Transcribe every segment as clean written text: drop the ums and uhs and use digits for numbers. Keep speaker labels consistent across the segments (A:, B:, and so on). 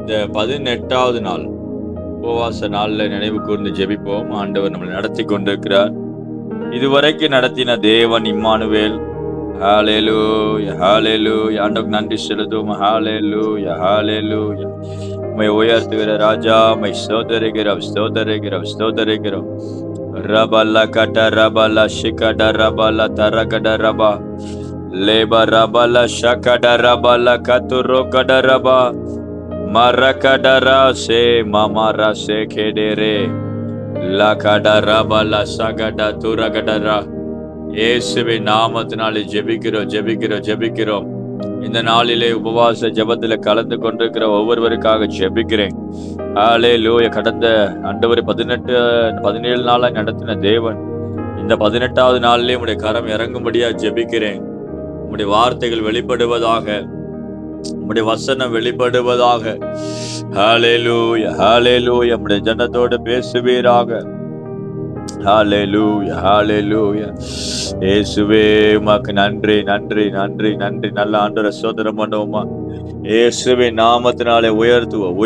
A: இந்த 18வது நாள் உபவாச நாள்ல நினைவு கூர்ந்து ஜெபிப்போம். ஆண்டவர் நம்மளை நடத்தி கொண்டிருக்கிறார். இதுவரைக்கும் நடத்தின தேவன் இம்மானுவேல். ஹalleluya ஹalleluya. ஆண்டவருக்கு நன்றி செலுத்துவோம். ஹalleluya ஹalleluya. உம்மை உயர்த்துகிற ராஜா, உம்மை ஸ்தோத்தரிக்கிறோம். ரபல கட ரபல ஷிகட ரபல தரகட ரபா லேப ரபல ஷகட ரபல கதுரோ கட ரபா மரகடரா சே மமரா சே கேடரே லகடரபல சகட துரகடரா. இயேசுவின் நாமத்தினாலே ஜெபிக்கிறோம். இந்த நாளிலே உபவாச ஜெபத்துல கலந்து கொண்டிருக்கிற ஒவ்வொருவருக்காக ஜெபிக்கிறேன். ஹalleluya. கடந்த ஆண்டவர் 17 நாளா நடத்தின தேவன் இந்த 18வது நாளிலே உம்முடைய கரம் இறங்கும்படியா ஜெபிக்கிறேன். உம்முடைய வார்த்தைகள் வெளிப்படுவதாக, உம்முடைய வசனம் வெளிப்படுவதாக. ஹalleluya ஹalleluya. உம்முடைய ஜனத்தோடு பேசுவீராக. ஹalleluya ஹalleluya. இயேசுவே உமக்கு நன்றி. நல்ல ஆண்டவரை ஸ்தோத்திரம் பண்ணுவோமா. இயேசுவின் நாமத்தினாலே உயர்த்துவோம்.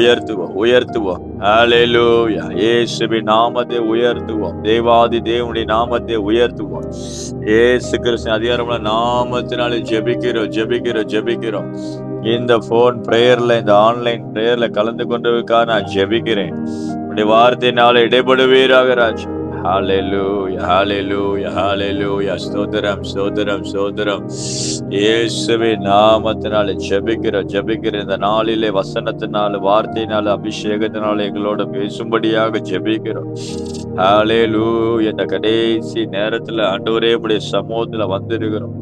A: ஹalleluya. இயேசுவின் நாமத்தை உயர்த்துவோம். தேவாதி தேவனுடைய நாமத்தை உயர்த்துவோம். இயேசு கிறிஸ்து அதிகாரமுள்ள நாமத்தினாலே ஜெபிக்கிறோம். இந்த போன் பிரேயர்ல, இந்த ஆன்லைன் பிரேயர்ல கலந்து கொண்டதுக்காக நான் ஜெபிக்கிறேன். உடைய வார்த்தையினால இடைபடுவீராக ராஜா. ஹalleluya. ஸ்தோத்திரம். இயேசுவின் நாமத்தினால ஜெபிக்கிற இந்த நாளிலே வசனத்தினால, வார்த்தையினால, அபிஷேகத்தினால எங்களோட பேசும்படியாக ஜெபிக்கிறோம். ஹalleluya. இந்த கடைசி நேரத்துல ஆண்டவரே உம்முடைய சமூகத்துல வந்திருக்கிறோம்.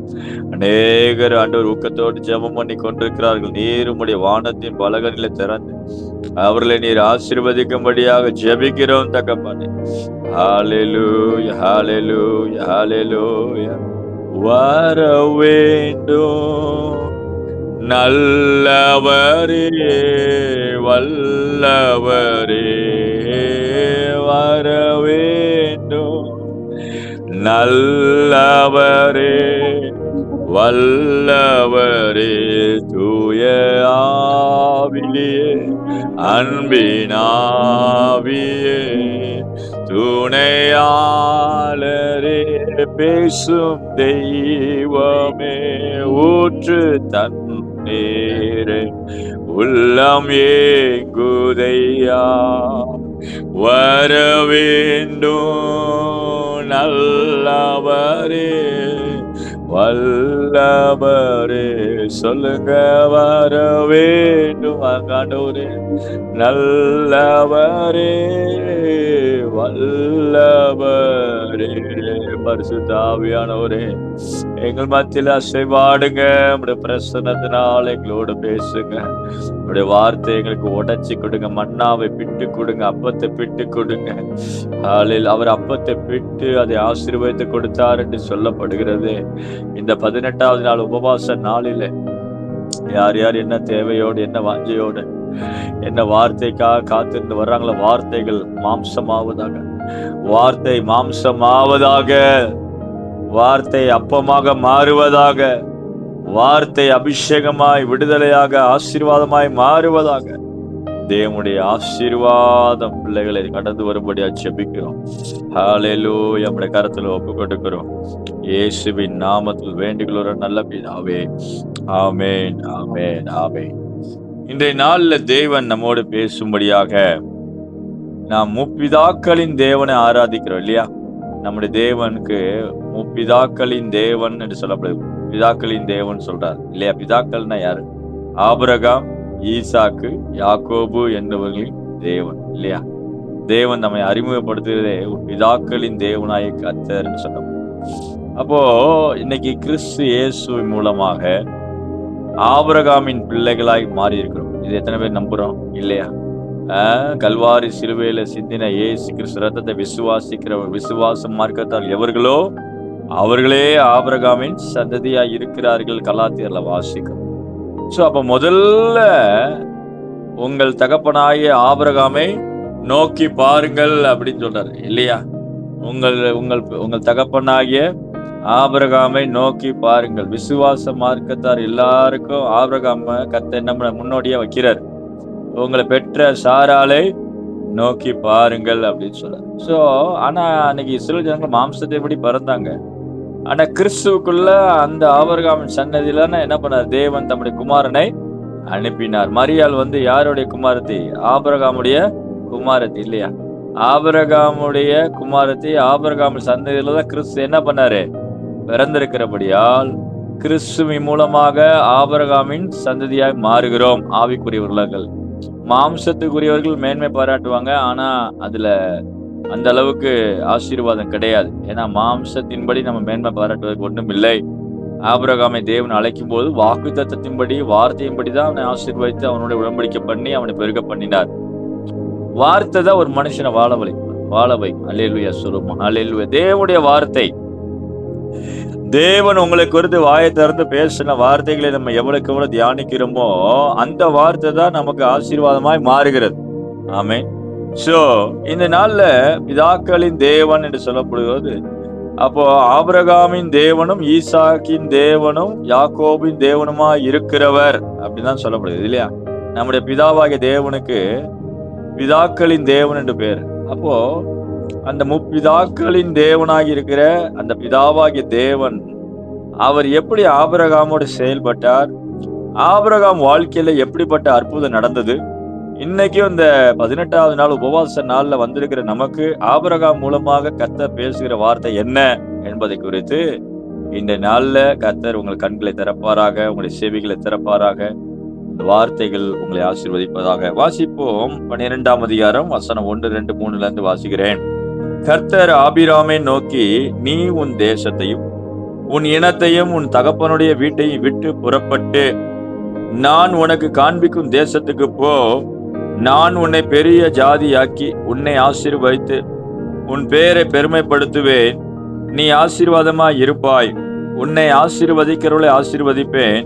A: அநேகர் ஆண்டவர் ஊக்கத்தோடு ஜெபம் பண்ணி கொண்டிருக்கிறார்கள். நீர் உம்முடைய வானத்தின் பலகனில திறந்து அவர்களை நீர் ஆசீர்வதிக்கும்படியாக ஜெபிக்கிறோம் தகப்பனே. ஹalleluya. வர வேண்டும் நல்லவரே, வல்லவரே, வர வேண்டும் நல்லவரே, வல்லவரே, தூய ஆவியே, அன்பினாவியே, துணையாளரே, பேசும் தெய்வமே, ஊற்று தண்ணீரே, உள்ளம் ஏங்குதையா, வர வேண்டும் நல்லவரே, வல்லவரே, சொல்லுங்க. வர வேண்டும் ஆண்டவரே, நல்லவரே, வல்லவரே, பரிசுத்த ஆவியானவரே எங்கள் மத்தியில் அசைவாடுங்க. உடைய பிரசன்னத்தினால் எங்களோட பேசுங்க. உடைய வார்த்தை எங்களுக்கு உடைச்சி கொடுங்க. மன்னாவை பிட்டு கொடுங்க, அப்பத்தை பிட்டு கொடுங்க. அவர் அப்பத்தை பிட்டு அதை ஆசீர்வதித்து கொடுத்தார் என்று சொல்லப்படுகிறது. இந்த 18வது நாள் உபவாச நாளில யார் யார் என்ன தேவையோடு, என்ன வாஞ்சையோடு, என்ன வார்த்தைக்காக காத்திருந்து வர்றாங்களோ, வார்த்தைகள் மாம்சமாவதாக, வார்த்தை மாம்சமாவதாக, வார்த்தை அப்பமாக மாறுவதாக, வார்த்தை அபிஷேகமாய், விடுதலையாக, ஆசீர்வாதமாய் மாறுவதாக. தேவனுடைய ஆசீர்வாதம் பிள்ளைகளை கடந்து வரும்படியா ஜெபிக்கிறோம். ஹalleluya. நம்முடைய கரத்துல ஒப்பு கொடுக்கிறோம். இயேசுவின் நாமத்தில் வேண்டுகிற நல்ல பிதாவே. ஆமென். இன்றைய நாள்ல தேவன் நம்மோடு பேசும்படியாக நாம் முப்பிதாக்களின் தேவனை ஆராதிக்கிறோம் இல்லையா. நம்முடைய தேவனுக்கு முப்பிதாக்களின் தேவன் என்று சொல்லப்படுது. பிதாக்களின் தேவன் சொல்றார் இல்லையா. பிதாக்கள்னா யாரு? ஆபிரகாம், ஈசாக்கு, யாக்கோபு என்பவர்களின் தேவன் இல்லையா. தேவன் நம்மை அறிமுகப்படுத்துகிறதே பிதாக்களின் தேவனாய கர்த்தர்னு சொன்னோம். அப்போ இன்னைக்கு கிறிஸ்து இயேசு மூலமாக ஆபிரகாமின் பிள்ளைகளாய் மாறி இருக்கிறோம். இது எத்தனை பேர் நம்புறோம் இல்லையா? கல்வாரி சிலுவையில சிந்தின இயேசு கிறிஸ்து ரத்தத்தை விசுவாசிக்கிற விசுவாச மார்க்கத்தால் எவர்களோ அவர்களே ஆபிரகாமின் சந்ததியாய் இருக்கிறார்கள். கலாத்தியர்ல வாசிக்கிறோம். சோ அப்ப முதல்ல உங்கள் தகப்பனாகிய ஆபிரகாமை நோக்கி பாருங்கள் அப்படின்னு சொல்றாரு இல்லையா. உங்கள் தகப்பனாகிய ஆபிரகாமை நோக்கி பாருங்கள். விசுவாச மார்க்கத்தார் எல்லாருக்கும் ஆபிரகாம கர்த்தர் என்ன முன்னோடியா வைக்கிறார். உங்களை பெற்ற சாராளை நோக்கி பாருங்கள் அப்படின்னு சொல்றாரு. ஸோ ஆனா அன்னைக்கு இஸ்ரவேல் ஜனங்கள் மாம்சத்தைப்படி பிறந்தாங்க. ஆனா கிறிஸ்துவுக்குள்ள அந்த ஆபிரகாமின் சன்னதியில என்ன பண்ணார்? தேவன் தம்முடைய குமாரனை அனுப்பினார். மரியாள் யாருடைய குமாரத்தி? ஆபிரகாமுடைய குமாரத்தி இல்லையா? ஆபிரகாமுடைய குமாரத்தி, ஆபிரகாம் சந்ததியில தான் கிறிஸ்து என்ன பண்ணாரு? பிறந்திருக்கிறபடியால் கிறிஸ்துவின் மூலமாக ஆபிரகாமின் சந்ததியாய் மாறுகிறோம். ஆவிக்குரியவர்கள், மாம்சத்துக்குரியவர்கள் மேன்மை பாராட்டுவாங்க. ஆனா அதுல அந்த அளவுக்கு ஆசீர்வாதம் கிடையாது. ஏன்னா மாம்சத்தின்படி நம்ம மேன்மை பாராட்டுவதற்கு ஒன்றும் இல்லை. ஆபிரகாமை தேவன் அழைக்கும் போது வாக்குத்தத்தத்தின்படி, வார்த்தையின்படி தான் அவனை ஆசீர்வதித்து அவனுடைய உடன்படிக்கை பண்ணி அவனை பெருக பண்ணினார். வார்த்தை தான் ஒரு மனுஷனை வாழ வைக்கும். அல்லேலூயா சொல்லுமா? அல்லேலூயா. தேவனுடைய வார்த்தை, தேவன் உங்களை குறித்து வாயை திறந்து பேசின வார்த்தைகளை நம்ம எவ்வளவுக்கு எவ்வளவு தியானிக்கிறோமோ அந்த வார்த்தை தான் நமக்கு ஆசீர்வாதமாய் மாறுகிறது. ஆமென். சோ இந்த நாள்ல பிதாக்களின் தேவன் என்று சொல்லப்படுவது, அப்போ ஆபிரகாமின் தேவனும் ஈசாக்கின் தேவனும் யாக்கோபின் தேவனுமா இருக்கிறவர் அப்படிதான் சொல்லப்படுது இல்லையா? நம்முடைய பிதாவாகிய தேவனுக்கு பிதாக்களின் தேவன் என்று பேர். அப்போ அந்த முப்பிதாக்களின் தேவனாகி இருக்கிற அந்த பிதாவாகிய தேவன் அவர் எப்படி ஆபிரகாமோடு செயல்பட்டார், ஆபிரகாம் வாழ்க்கையில எப்படிப்பட்ட அற்புதம் நடந்தது, இன்னைக்கும் இந்த 18வது நாள் உபவாச நாள்ல வந்திருக்கிற நமக்கு ஆபிரகாம் மூலமாக கர்த்தர் பேசுகிற வார்த்தை என்ன என்பதை குறித்து இந்த நாள்ல கர்த்தர் உங்கள் கண்களை திறப்பாராக, உங்களுடைய செவிகளை திறப்பாராக. இந்த வார்த்தைகள் உங்களை ஆசீர்வதிப்பதாக. வாசிப்போம். 12ஆம் அதிகாரம் வசனம் 1, 2, 3ல இருந்து வாசிக்கிறேன். கர்த்தர் ஆபிராமை நோக்கி, நீ உன் தேசத்தையும் உன் இனத்தையும் உன் தகப்பனுடைய வீட்டையும் விட்டு புறப்பட்டு நான் உனக்கு காண்பிக்கும் தேசத்துக்கு போ. நான் உன்னை பெரிய ஜாதியாக்கி உன்னை ஆசீர்வதித்து உன் பெயரை பெருமைப்படுத்துவேன். நீ ஆசீர்வாதமாய் இருப்பாய். உன்னை ஆசீர்வதிக்கிறவளை ஆசீர்வதிப்பேன்,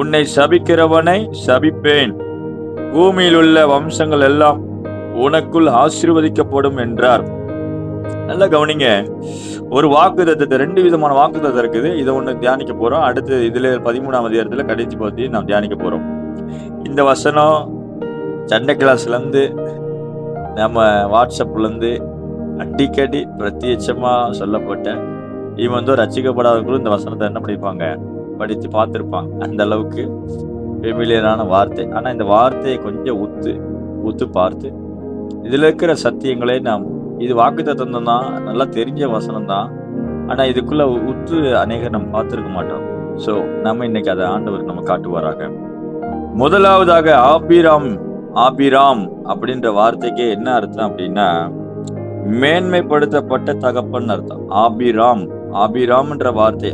A: உன்னை சபிக்கிறவனை சபிப்பேன். பூமியில் உள்ள வம்சங்கள் எல்லாம் உனக்குள் ஆசீர்வதிக்கப்படும் என்றார். நல்லா கவனிங்க. ஒரு வாக்குத்தத்தத்தை, 2 விதமான வாக்குத்தத்தம் இருக்குது. இதை ஒண்ணு தியானிக்க போறோம். அடுத்து இதுல 13ஆம் அதிகாரத்துல கடைசி பகுதியை நாம் தியானிக்க போறோம். இந்த வசனம் சண்டை கிளாஸ்ல இருந்து, நம்ம வாட்ஸ்அப்ல இருந்து அடிக்கடி பிரத்யட்சமா சொல்லப்பட்ட, இவன் ரட்சிக்கப்படாதவர்களும் இந்த வசனத்தை என்ன பண்ணிருப்பாங்க? படித்து பார்த்திருப்பாங்க. அந்த அளவுக்கு ஃபெமிலியரான வார்த்தை. ஆனா இந்த வார்த்தையை கொஞ்சம் உத்து பார்த்து இதுல இருக்கிற சத்தியங்களை நாம், இது வாக்குத்தத்தம் தான், நல்லா தெரிஞ்ச வசனம் தான். ஆனா இதுக்குள்ள உத்து அநேகர் நம்ம பார்த்திருக்க மாட்டோம். சோ நம்ம இன்னைக்கு அதை ஆண்டவர் நம்ம காட்டுவாராக. முதலாவதாக ஆபிராம் அப்படின்ற வார்த்தைக்கு என்ன அர்த்தம் அப்படின்னா, மேன்மைப்படுத்தப்பட்ட தகப்பன் அர்த்தம். ஆபிராம்ன்ற வார்த்தை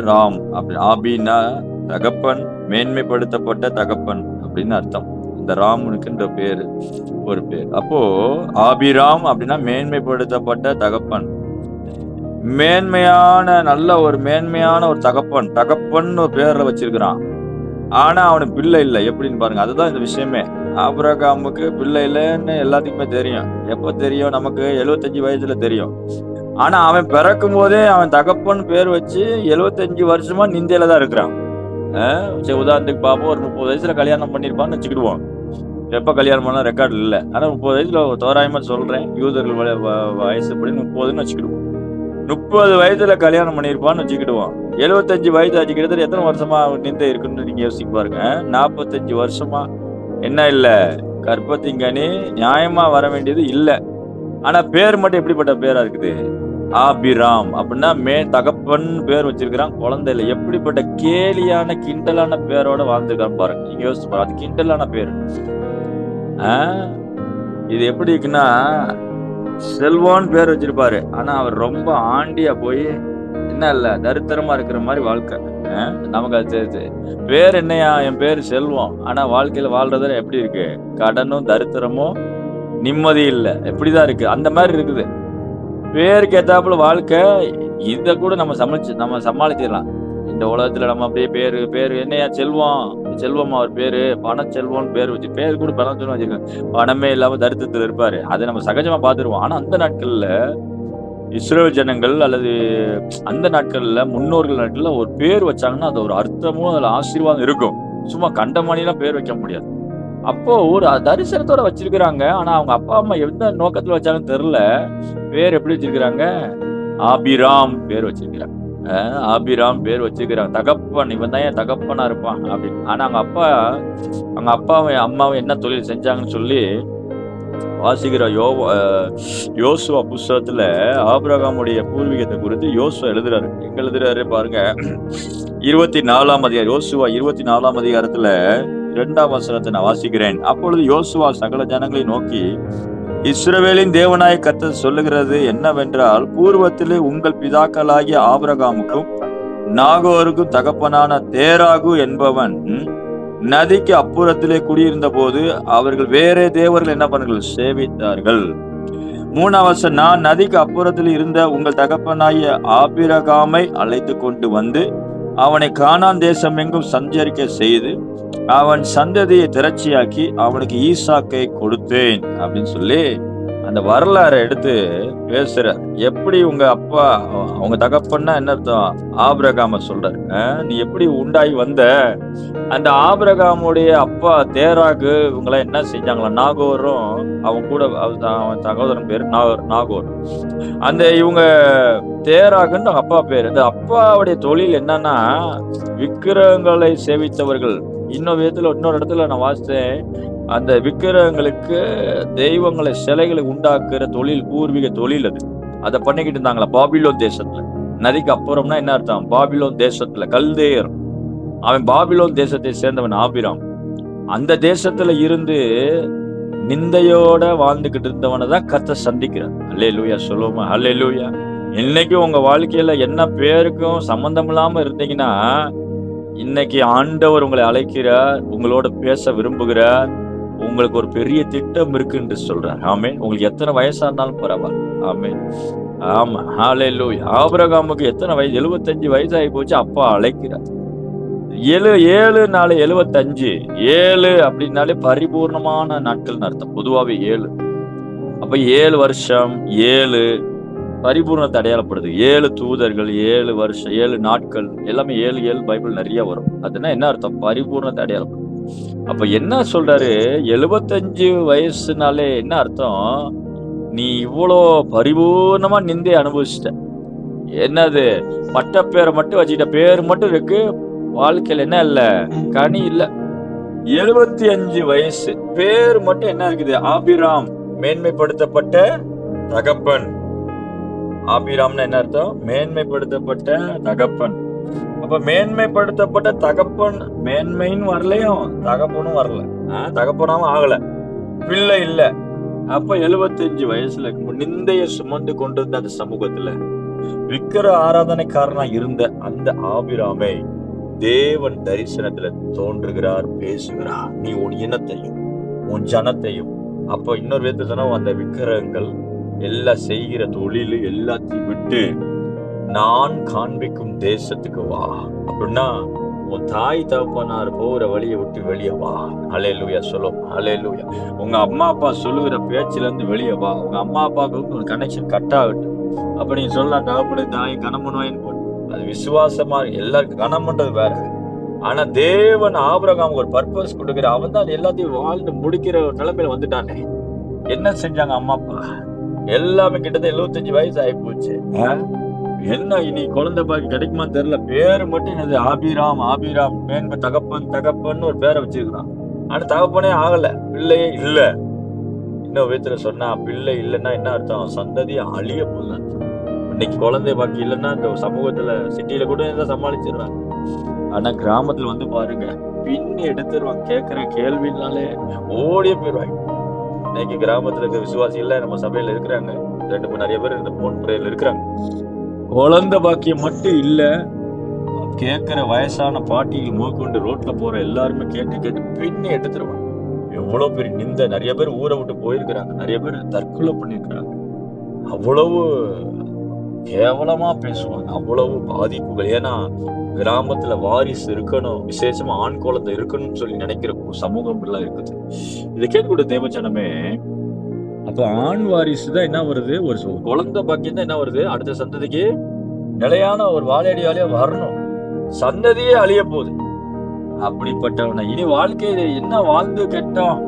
A: ராம் அப்படி, ஆபினா தகப்பன், மேன்மைப்படுத்தப்பட்ட தகப்பன் அப்படின்னு அர்த்தம். இந்த ராமனுக்குன்ற பேரு ஒரு பேர். அப்போ ஆபிராம் அப்படின்னா மேன்மைப்படுத்தப்பட்ட தகப்பன், நல்ல ஒரு மேன்மையான ஒரு தகப்பன் ஒரு பேர்ல வச்சிருக்கிறான். ஆனா அவனுக்கு பிள்ளை இல்லை. எப்படின்னு பாருங்க. அதுதான் இந்த விஷயமே. ஆபிரகாமுக்கு பிள்ளை இல்லைன்னு எல்லாத்துக்குமே தெரியும். எப்ப தெரியும்? நமக்கு 75 வயசுல தெரியும். ஆனா அவன் பிறக்கும் போதே அவன் தகப்பன் பேர் வச்சு 75 வருஷமா நிந்தையில தான் இருக்கிறான். சரி, உதாரணத்துக்கு பார்ப்போம். ஒரு 30 வயசுல கல்யாணம் பண்ணிருப்பான்னு வச்சுக்கிடுவோம். எப்ப கல்யாணம் பண்ணா ரெக்கார்டு இல்லை. ஆனா 30 வயசுல தோராயமா சொல்றேன், யூதர்கள் வயசுப்படி 30ன்னு வச்சுக்கிடுவோம். 30 வயதுல கல்யாணம் பண்ணிருப்பான்னு வச்சுக்கிடுவோம். 75 வயது ஆச்சு. கிட்டத்தட்ட எத்தனை வருஷமா நிந்தை இருக்குன்னு நீங்க யோசிச்சு பாருங்க. 45 வருஷமா என்ன இல்ல? கர்ப்பத்திங்கனி நியாயமா வர வேண்டியது இல்ல. ஆனா பேர் மட்டும் எப்படிப்பட்ட பேரா இருக்குது? ஆபிராம் அப்படின்னா தகப்பன் பேர் வச்சிருக்கிறான், குழந்தை இல்லை. எப்படிப்பட்ட கேலியான கிண்டலான பேரோட வாழ்ந்துருக்கான்னு பாருங்க. நீங்க யோசிச்சு பாருங்க. அது கிண்டலான பேர். இது எப்படி இருக்குன்னா, செல்வான் பேர் வச்சிருப்பாரு. ஆனா அவர் ரொம்ப ஆண்டியா போய் என்ன இல்ல, தரித்திரமா இருக்கிற மாதிரி வாழ்க்கை. நமக்கு அது பேர் என்னையா? என் பேர் செல்வம். ஆனா வாழ்க்கையில வாழ்றதுல எப்படி இருக்கு? கடனும் தரித்திரமும் நிம்மதி இல்லை. எப்படிதான் இருக்கு? அந்த மாதிரி இருக்குது. பேருக்கு ஏத்தாப்புல வாழ்க்கை. இத கூட நம்ம சமாளிச்சிடலாம். இந்த உலகத்துல நம்ம அப்படியே பேரு என்னையா? செல்வம் அவர் பேரு, பண செல்வம்னு பேர் வச்சு, பேர் கூட பணம் செல்வம் வச்சிருக்காங்க. பணமே இல்லாம தரித்திரத்துல இருப்பாரு. அதை நம்ம சகஜமா பார்த்துருவோம். ஆனா அந்த நாட்கள்ல இஸ்ரவேல் ஜனங்கள் அல்லது அந்த நாட்கள்ல முன்னோர்கள் நாட்கள்ல ஒரு பேர் வச்சாங்கன்னா அது ஒரு அர்த்தமும் அதுல ஆசீர்வாதம் இருக்கும். சும்மா கண்டமணிலாம் பேர் வைக்க முடியாது. அப்போ ஒரு தரிசனத்தோட வச்சிருக்கிறாங்க. ஆனா அவங்க அப்பா அம்மா எந்த நோக்கத்துல வச்சாங்கன்னு தெரியல. பேர் எப்படி வச்சிருக்கிறாங்க? ஆபிராம் பேர் வச்சிருக்கிறாங்க. ஆபிராம் பேர் வச்சிருக்கிறாங்க. தகப்பன் இவன் தான் என் தகப்பனா இருப்பான் அப்படின்னு. ஆனா அவங்க அப்பாவும் அம்மாவும் என்ன தொழில் செஞ்சாங்கன்னு சொல்லி வாசிக்கிற யோசுவா புஸ்தகத்துல ஆபிரகாமுடைய பூர்வீகத்தை குறித்து யோசுவா எழுதுறாரு. எங்க எழுதுறாரு பாருங்க. 24ஆம் அதிகாரம், யோசுவா 24ஆம் அதிகாரத்துல 2ஆம் வசனத்தை நான் வாசிக்கிறேன். அப்பொழுது யோசுவா சகல ஜனங்களை நோக்கி, இஸ்ரவேலின் தேவனாய கர்த்தர் சொல்லுகிறது என்னவென்றால், பூர்வத்திலே உங்கள் பிதாக்களாகிய ஆபிரகாமுக்கும் நாகோருக்கும் தகப்பனான தேராகு என்பவன் நதிக்கு அப்புறத்திலே குடியிருந்த போது அவர்கள் வேற தேவர்கள் என்ன பண்ணார்கள்? சேவித்தார்கள். 3ஆம் வசனம், நான் நதிக்கு அப்புறத்தில் இருந்த உங்கள் தகப்பனாகிய ஆபிரகாமை அழைத்து கொண்டு வந்து அவனை கானான் தேசம் எங்கும் சஞ்சரிக்க செய்து அவன் சந்ததியை திரட்சியாக்கி அவனுக்கு ஈசாக்கை கொடுத்தேன் அப்படின்னு சொல்லி அந்த வரலாறை எடுத்து பேசுறார். எப்படி உங்க அப்பா அவங்க தகப்பன்னா என்ன அர்த்தம்? ஆபிரகாம சொல்றாரு. நீ எப்படி உண்டாகி வந்த? அந்த ஆபிரகாமுடைய அப்பா தேராகு இவங்களாம் என்ன செஞ்சாங்களா? நாகோரும் அவன் கூட அவன் சகோதரன் பேரு நாகோர். அந்த இவங்க தேராகுன்னு அவங்க அப்பா பேரு. இந்த அப்பாவுடைய தொழில் என்னன்னா விக்கிரகங்களை சேவித்தவர்கள். இன்னொரு இடத்துல நான் வாசித்தேன். அந்த விக்கிரகங்களுக்கு தெய்வங்களை சிலைகளை உண்டாக்குற தொழில், பூர்வீக தொழில் அது. அதை பண்ணிக்கிட்டு இருந்தாங்களா பாபிலோன் தேசத்துல. நதிக்கு அப்புறம்னா என்ன அர்த்தம்? பாபிலோன் தேசத்துல கல்தேயர். அவன் பாபிலோன் தேசத்தை சேர்ந்தவன் ஆபிராம். அந்த தேசத்துல இருந்து நிந்தையோட வாழ்ந்துகிட்டு இருந்தவனை தான் கர்த்தர் சந்திக்கிறார். அல்லேலூயா சொல்லுவோமா? அல்லேலூயா. இன்னைக்கு உங்க வாழ்க்கையில என்ன பேருக்கும் சம்பந்தம் இல்லாம இருந்தீங்கன்னா, இன்னைக்கு ஆண்டவர் உங்களை அழைக்கிறார், உங்களோட பேச விரும்புகிறார். உங்களுக்கு ஒரு பெரிய திட்டம் இருக்கு என்று சொல்றார். ஆமென். உங்களுக்கு எத்தனை வயசா இருந்தாலும் பரவாயில்ல. ஆமென். ஆமா, ஹல்லேலூயா. ஆபிரகாமுக்கு எத்தனை வயசு? 75 வயசாகி போச்சு. அப்பா அழைக்கிறார். 7 நாள் 75. 7 அப்படின்னாலே பரிபூர்ணமான நாட்கள் அர்த்தம். பொதுவாவே 7. அப்ப 7 வருஷம், 7 பரிபூர்ணத்தை அடையாளப்படுது. 7 தூதர்கள், 7 வருஷம், 7 நாட்கள், எல்லாமே 7 பைபிள் நிறைய வரும். அதுனா என்ன அர்த்தம்? பரிபூர்ணத்தை அடையாளப்படுது. அப்ப என்ன சொல்றாரு? 75 வயசுனாலே என்ன அர்த்தம்? நீ இவ்வளோ பரிபூர்ணமா நிந்தை அனுபவிச்சிட்ட. என்னது? பட்ட பேரை மட்டும் வச்சுக்கிட்ட. பேர் மட்டும் இருக்கு, வாழ்க்கையில என்ன இல்ல? கனி இல்ல. 75 வயசு, பேர் மட்டும் என்ன இருக்குது? ஆபிராம், மேன்மைப்படுத்தப்பட்ட தகப்பன். ஆபிராம்னா என்ன அர்த்தம்? மேன்மைப்படுத்தப்பட்ட தகப்பன். அப்ப மேன்மைப்படுத்தப்பட்ட தகப்பன், மேன்மைன்னு வரலையும் தகப்பனும் வரல, தகப்பனாவும் ஆகல, பிள்ளை இல்ல. அப்ப 75 வயசுல நிந்தைய சுமந்து கொண்டிருந்த அந்த சமூகத்துல விக்கிர ஆராதனைக்காரனா இருந்த அந்த ஆபிராமை தேவன் தரிசனத்துல தோன்றுகிறார், பேசுகிறார். நீ உன் இனத்தையும் உன் ஜனத்தையும், அப்ப இன்னொரு விதத்துல சொன்னா அந்த விக்கிரகங்கள் எல்லாம் செய்கிற தொழில் எல்லாத்தையும் விட்டு நான் காண்பிக்கும் தேசத்துக்கு வா. அப்படின்னா உன் தாய் தகப்பனார் போகிற வழியை விட்டு வெளியே வா. அல்லேலூயா சொல்லும். அல்லேலூயா. உங்க அம்மா அப்பா சொல்லுகிற பேச்சுல இருந்து வெளியே வா. உங்க அம்மா அப்பாவுக்கு ஒரு கனெக்ஷன் கட் ஆகட்டும். அப்ப நீங்க சொல்லலாம், தகப்பனே தாய் கனம் பண்ணுவேன்னு போட்டு, அது விசுவாசமா எல்லாருக்கும் கனம் பண்றது வேற. ஆனா தேவன் ஆபிரகாமுக்கு ஒரு பர்பஸ் கொடுக்கிற, அவன் தான் எல்லாத்தையும் வாழ்ந்து முடிக்கிற ஒரு நிலைமையில வந்துட்டானே. என்ன செஞ்சாங்க அம்மா அப்பா? எல்லாமே கிட்டத்தட்ட 75 வயசு ஆகி போச்சு. என்ன இனி குழந்தை பாக்கி கிடைக்குமா தெரியல. பேரு மட்டும் என்னது? ஆபிராம். ஆபிராம் மேன்மை தகப்பன் ஒரு பேரை வச்சிருக்கிறான். ஆனா தகப்பனே ஆகல, பிள்ளையே இல்ல. இன்னும் விதத்துல சொன்னா, பிள்ளை இல்லைன்னா என்ன அர்த்தம்? சந்ததி அழிய போகுது. இன்னைக்கு குழந்தை பாக்கி இல்லைன்னா இந்த சமூகத்துல சிட்டியில கூட இருந்தா சமாளிச்சிடுறாங்க. ஆனா கிராமத்துல வந்து பாருங்க, பின்னி எடுத்துருவாங்க. கேட்கிற கேள்வினாலே ஓடிய போயிடுவாங்க. இன்னைக்கு கிராமத்துல இருக்க விசுவாசிகள் நம்ம சபையில இருக்கிறாங்க. 2 நிறைய பேர் இந்த போன் முறையில இருக்கிறாங்க. குழந்தை பாக்கியம் மட்டும் இல்ல, கேட்கிற வயசான பாட்டிகள் மூக்கொண்டு ரோட்ல போற எல்லாருமே கேட்டு பின்னி எடுத்துருவாங்க. எவ்வளவு பெரிய நிந்தை. நிறைய பேர் ஊரை விட்டு போயிருக்கிறாங்க. நிறைய பேர் தற்கொலை பண்ணிருக்கிறாங்க. அவ்வளவு கேவலமா பேசுவாங்க. அவ்வளவு பாதிப்புகள். ஏன்னா கிராமத்துல வாரிசு இருக்கணும், விசேஷமா ஆண் குழந்தை இருக்கணும்னு சொல்லி நினைக்கிற சமூகம் எல்லாம் இருக்குது. இதை கேட்கக்கூடிய தேவச்சனமே, அப்ப ஆண் வாரிசு தான் என்ன வருது? ஒரு குழந்தை பாக்கியம் தான் என்ன வருது? அடுத்த சந்ததிக்கு நிலையான ஒரு வாழையடியாலே வரணும். சந்ததியே அழிய போகுது. அப்படிப்பட்டவனை இனி வாழ்க்கை என்ன வாழ்ந்து கெட்டோம்,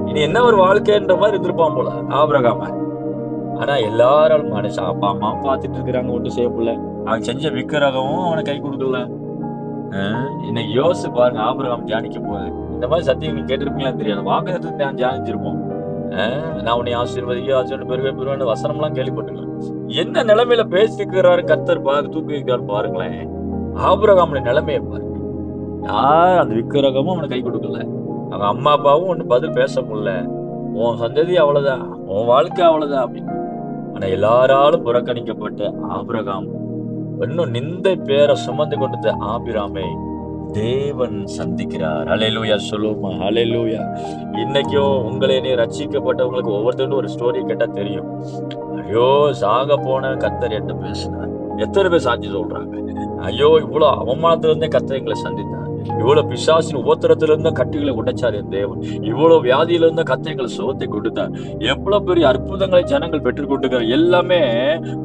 A: இனி என்ன ஒரு வாழ்க்கைன்ற மாதிரி இருந்திருப்பான் போல ஆபிரகாம. ஆனா எல்லாரும் மனுஷன் அப்பா அம்மா பார்த்துட்டு இருக்கிறாங்க, ஒன்றும் செய்ய முடியல. அவன் செஞ்ச விக்கிரகமும் அவனை கை கொடுக்கல. இன்னைக்கு யோசிச்சு பாருங்க, ஆபிரகாம் தியானிக்கும் போது இந்த மாதிரி சத்தியம் கேட்டிருப்பீங்களான்னு தெரியாது. வாக்குத்தத்தத்தை நான் தியானிச்சிருப்போம். நான் உன்னை ஆசீர்வதிக்க பெருவேன் வசனம் எல்லாம் கேள்விப்பட்டுக்கலாம். என்ன நிலைமையில பேசிக்கிறாரு கர்த்தர் தூக்கி வைக்கிறாரு பாருங்களேன். ஆபிரகாமுடைய நிலைமையை பாருங்க. யார் அந்த விக்கிரகமும் அவனை கை கொடுக்கல. அவங்க அம்மா அப்பாவும் ஒண்ணு பதில் பேச முடியல. உன் சந்ததி அவ்வளவுதான், உன் வாழ்க்கை அவ்வளவுதான் அப்படின்னு. ஆனா எல்லாராலும் புறக்கணிக்கப்பட்ட ஆபிரகாம் இன்னும் நிந்தை பேரை சுமந்து கொண்டது ஆபிராமை தேவன் சந்திக்கிறார். ஹல்லேலூயா சொல்லுமா, ஹல்லேலூயா. இன்னைக்கும் உங்களை நீ ரட்சிக்கப்பட்டவங்களுக்கு ஒவ்வொருத்தரும் ஒரு ஸ்டோரி கேட்டா தெரியும். ஐயோ சாக போன கர்த்தர் என்கிட்ட பேசினார். எத்தனை பேர் சாட்சி சொல்றாங்க, ஐயோ இவ்வளவு அவமானத்துல இருந்தே கர்த்தர் எங்களை சந்தித்தார், இவ்வளவு பிசாசின் உபத்திரத்துல இருந்த கட்டுகளை உடைச்சார் என் தேவன், இவ்வளவு வியாதியில இருந்த கர்த்தர் எங்களை சுகத்தை கொடுத்தார், எவ்வளவு பெரிய அற்புதங்களை ஜனங்கள் பெற்றுக் கொண்டிருக்கிறார். எல்லாமே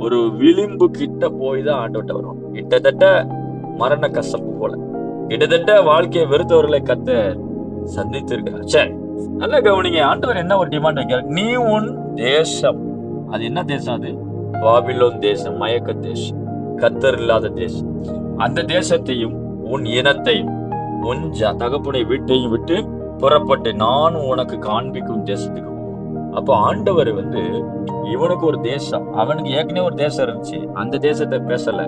A: ஒரு விளிம்பு கிட்ட போய் தான் ஆண்டவர்கிட்ட வரும். கிட்டத்தட்ட மரண கசப்பு போல, கிட்டத்தட்ட வாழ்க்கையை வெறுத்தவர்களை கர்த்தர் சந்தித்திருக்கிறார். சரி, நல்லா கவனிங்க. ஆண்டவர் என்ன ஒரு டிமாண்ட் வைக்கிறார், நீ உன் தேசம், அது என்ன தேசம், அது பாபிலோன் தேசம், மயக்க தேசம், கர்த்தர் இல்லாத தேசம், அந்த தேசத்தையும் உன் இனத்தையும் உன் தகப்பனை வீட்டையும் விட்டு புறப்பட்டு நானும் உனக்கு காண்பிக்கும் தேசத்துக்கு போ. அப்போ ஆண்டவர் இவனுக்கு ஒரு தேசம், அவனுக்கு ஏற்கனவே ஒரு தேசம் இருந்துச்சு, அந்த தேசத்தை பேசல,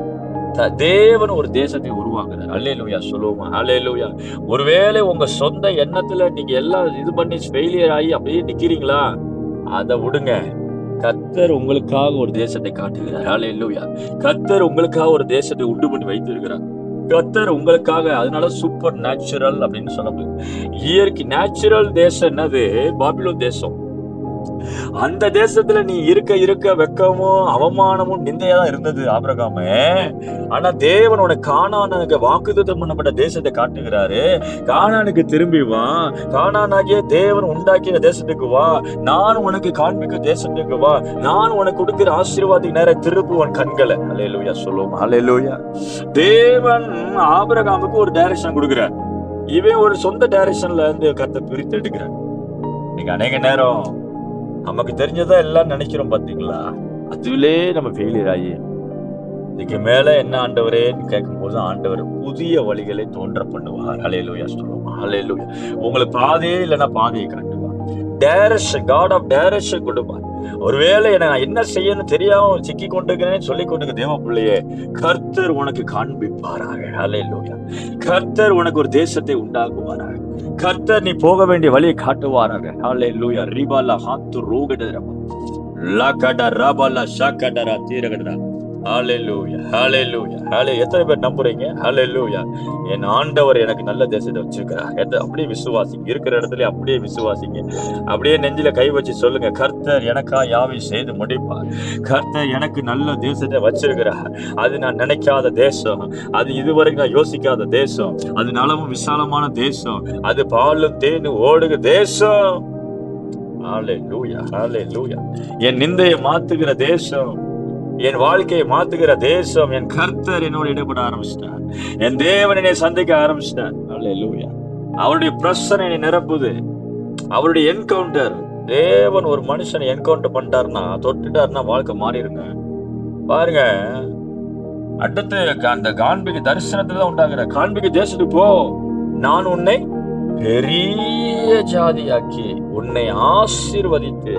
A: தேவன் ஒரு தேசத்தை உருவாக்குறார். ஹல்லேலூயா சொல்லுவோமா, ஹல்லேலூயா. ஒருவேளை உங்க சொந்த எண்ணத்துல நீங்க எல்லாம் இது பண்ணி ஃபெயிலியர் ஆகி அப்படியே நிக்கிறீங்களா, அதை விடுங்க. கர்த்தர் உங்களுக்காக ஒரு தேசத்தை காட்டுகிறார். ஹல்லேலூயா. கர்த்தர் உங்களுக்காக ஒரு தேசத்தை உண்டு பண்ணி வைத்திருக்கிறார். கர்த்தர் உங்களுக்காக, அதனால சூப்பர் நேச்சுரல் அப்படின்னு சொல்லப்படுது. இயற்கை நேச்சுரல் தேசம் என்னது, பாபிலோன் தேசம். அந்த தேசத்துல நீ இருக்க வெக்கமும் அவமானமும் நிந்தையா இருந்தது ஆபிரகாமே. ஆனா தேவன் உனக்கு கானானுக்கு வாக்குத்தத்தம் பண்ணப்பட்ட தேசத்தை காட்டுகிறாரு. கானானுக்கு திரும்பி வா, கானானாகிய தேவன் உண்டாக்கிய தேசத்துக்கு வா, நான் உனக்கு காண்பிக்க தேசத்துக்கு வா, நான் உனக்கு கொடுக்கிற ஆசீர்வாதத்துக்கு நேரம் திருப்புவன் கண்களை. ஹல்லேலூயா சொல்லுவோம், ஹல்லேலூயா. தேவன் ஆபிரகாமுக்கு ஒரு டைரக்ஷன் கொடுக்கிறார். இவன் ஒரு சொந்த டைரக்ஷன்ல இருந்து கர்த்தர் பிரித்து எடுக்கிறார். நீங்க அநேக நேரம் நமக்கு தெரிஞ்சதா எல்லாம் நினைக்கிறோம் பாத்தீங்களா, அதுவே நம்ம ஃபெயிலியர் ஆகி இதுக்கு மேல என்ன ஆண்டவரேன்னு கேட்கும்போது ஆண்டவர் புதிய வழிகளை தோன்ற பண்ணுவார். ஹல்லேலூயா சொல்லுவோம், ஹல்லேலூயா. உங்களுக்கு பாதையே இல்லைன்னா பாதையை காட்டுவார். டைரக்ஷன், காட் ஆஃப் டைரக்ஷன் கொடுப்பார். ஒருவேளை நான் என்ன செய்யணும் தெரியாம சிக்கி கொண்டிருக்கிறேன்னு சொல்லி கொண்டிருக்க தேவ பிள்ளையே, கர்த்தர் உனக்கு காண்பிப்பாராக. ஹல்லேலூயா. கர்த்தர் உனக்கு ஒரு தேசத்தை உண்டாக்குவாராக. கர்த்தர் நீ போக வேண்டிய வழியை காட்டுவாராக. ஹல்லேலூயா. ரிபாலா ஹாத்து ரோகடரா லகட ரபலா ஷகடரா தீரகடரா. ஹல்லேலூயா, ஹல்லேலூயா, ஹல்லே. எத்தனை பேர் நம்புறீங்க? ஹல்லேலூயா. என் ஆண்டவர் எனக்கு நல்ல தேசத்தை வச்சிருக்கிறார். அப்படியே விசுவாசிங்க, இருக்கிற இடத்துல அப்படியே விசுவாசிங்க. அப்படியே நெஞ்சில கை வச்சு சொல்லுங்க, கர்த்தர் எனக்கா யாவை செய்து முடிப்பார். கர்த்தர் எனக்கு நல்ல தேசத்தை வச்சிருக்கிறார். அது நான் நினைக்காத தேசம், அது இதுவரைக்கும் நான் யோசிக்காத தேசம், அது நலமும் விசாலமான தேசம், அது பாலும் தேனும் ஓடுக தேசம். ஹல்லேலூயா, ஹல்லேலூயா. என் நிந்தையை மாத்துகிற தேசம், என் வாழ்க்கையை மாத்துகிற தேசம். என் கர்த்தர் என்னோட ஈடுபட ஆரம்பிச்சிட்டார். என் தேவன் என்னை சந்திக்க ஆரம்பிச்சிட்டார். ஹல்லேலூயா. அவருடைய பிரசனை என்னை நிரப்புது. அவருடைய என்கவுண்டர், தேவன் ஒரு மனுஷனை என்கவுண்டர் பண்ணிட்டாருன்னா, தொட்டுட்டாருன்னா வாழ்க்கை மாறிடுங்க. பாருங்க, அடுத்து அந்த காண்பிக்க தரிசனத்துல தான் உண்டாகிற காண்பிக்க தேசத்துக்கு போ, நான் உன்னை பெரிய ஜாதியாக்கி உன்னை ஆசீர்வதித்து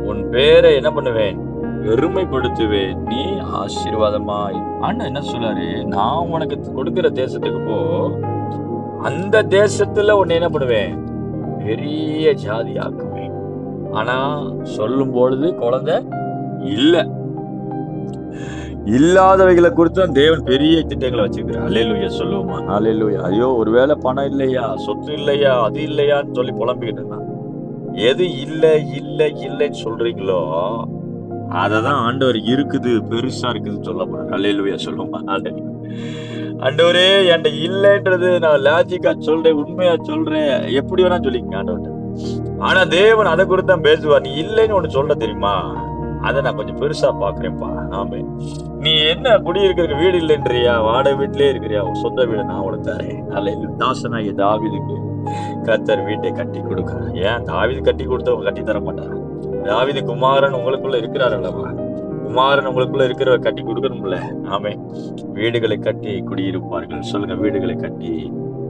A: உன் பேரை என்ன பண்ணுவேன், பெருமைப்படுத்துவேன், நீ ஆசீர்வாதமாய். அண்ணா என்ன சொல்றாரு, நான் உனக்கு கொடுக்கிற தேசத்துக்கு போ, அந்த தேசத்துல உன்னை என்ன பண்ணுவேன், பெரிய ஜாதி ஆக்குவேன். ஆனா சொல்லும் பொழுது குழந்தை இல்ல, இல்லாதவைகளை குறித்து தேவன் பெரிய திட்டங்களை வச்சிருக்கிறார். ஹல்லேலூயா சொல்லுவோமா, ஹல்லேலூயா. ஐயோ ஒருவேளை பணம் இல்லையா, சொத்து இல்லையா, அது இல்லையான்னு சொல்லி புலம்பிக்கிட்டு இருந்தான். எது இல்லைன்னு சொல்றீங்களோ அததான் ஆண்டவர் இருக்குது, பெருசா இருக்குதுன்னு சொல்ல போறார். ஹல்லேலூயா சொல்லுவோமா, ஹல்லேலூயா. ஆண்டவரே என்கிட்ட இல்லைன்றது நான் லாஜிக்கா சொல்றேன், உண்மையா சொல்றேன், எப்படி வேணா சொல்லிக்கங்க ஆண்டவர்கிட்ட. ஆனா தேவன் அதை குறித்து தான் பேசுவார். நீ இல்லைன்னு ஒண்ணு சொல்ற தெரியுமா, அதை நான் கொஞ்சம் பெருசா பாக்குறேன்ப்பா. ஆமே. நீ என்ன குடியிருக்கிறதுக்கு வீடு இல்லைன்றியா? வாடகை வீட்டிலே இருக்கிறியா? உன் சொந்த வீடு நான் உனக்கு தரேன். அல்ல தாசனாகிய தாவீதுக்கு கர்த்தர் வீட்டை கட்டி கொடுக்கிறார். ஏன் தாவீது கட்டி கொடுத்தவங்க கட்டி தர மாட்டாரா? தாவீது குமாரன் உங்களுக்குள்ள இருக்கிறார் அல்லவா? குமாரன் உங்களுக்குள்ள இருக்கிறவர் கட்டி கொடுக்கணும்ல. ஆமே. வீடுகளை கட்டி குடியிருப்பார்கள். சொல்லுங்க, வீடுகளை கட்டி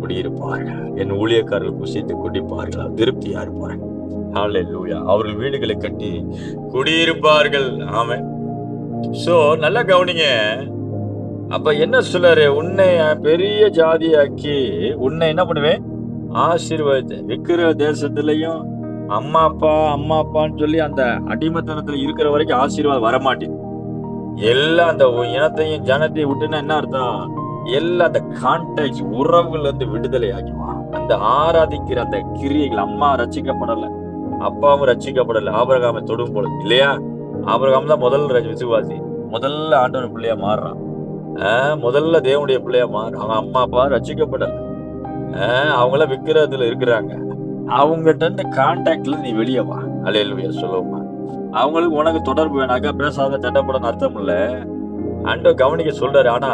A: குடியிருப்பார்கள். என் ஊழியக்காரர்கள் புசித்து குடிப்பார்கள், திருப்தியா இருப்பார்கள். ஹல்லேலூயா. அவர்கள் வீடுகளை கட்டி குடியிருப்பார்கள். ஆமே. சோ நல்லா கவனிங்க. அப்ப என்ன சொல்றாரு? உன்னை பெரிய ஜாதியாக்கி உன்னை என்ன பண்ணுவேன்? ஆசீர்வதித்தேன். இருக்கிற தேசத்திலையும் அம்மா அப்பான்னு சொல்லி அந்த அடிமைத்தனத்துல இருக்கிற வரைக்கும் ஆசீர்வாதம் வரமாட்டேன். எல்லாம் அந்த இனத்தையும் ஜனத்தையும் விட்டுன்னா என்ன அர்த்தம்? எல்லா அந்த கான்டாக்ட் உறவுகள் வந்து விடுதலை ஆகிடுவான். அந்த ஆராதிக்கிற அந்த கிரியைகள், அம்மா ரட்சிக்கப்படல, அப்பாவும் ரட்சிக்கப்படல, ஆபிரகாமை தொடும் பொழுது இல்லையா? ஆபிரகாம் தான் முதல் விசுவாசி, முதல்ல ஆண்டவர் பிள்ளையா மாறுறான். முதல்ல தேவனுடைய பிள்ளையா மாறுறான். அவங்க அம்மா அப்பா ரட்சிக்கப்படல, அவங்களாம் விக்கிரகத்துல இருக்கிறாங்க. அவங்ககிட்ட இருந்து கான்டாக்ட்ல நீ வெளியே வா. அல்லேலூயா சொல்லுவோமா? அவங்களுக்கு உனக்கு தொடர்பு வேணாக்கா பேசாத சட்டப்படன்னு அர்த்தம் இல்ல. ஆண்டவர் கவனிக்க சொல்றாரு. ஆனா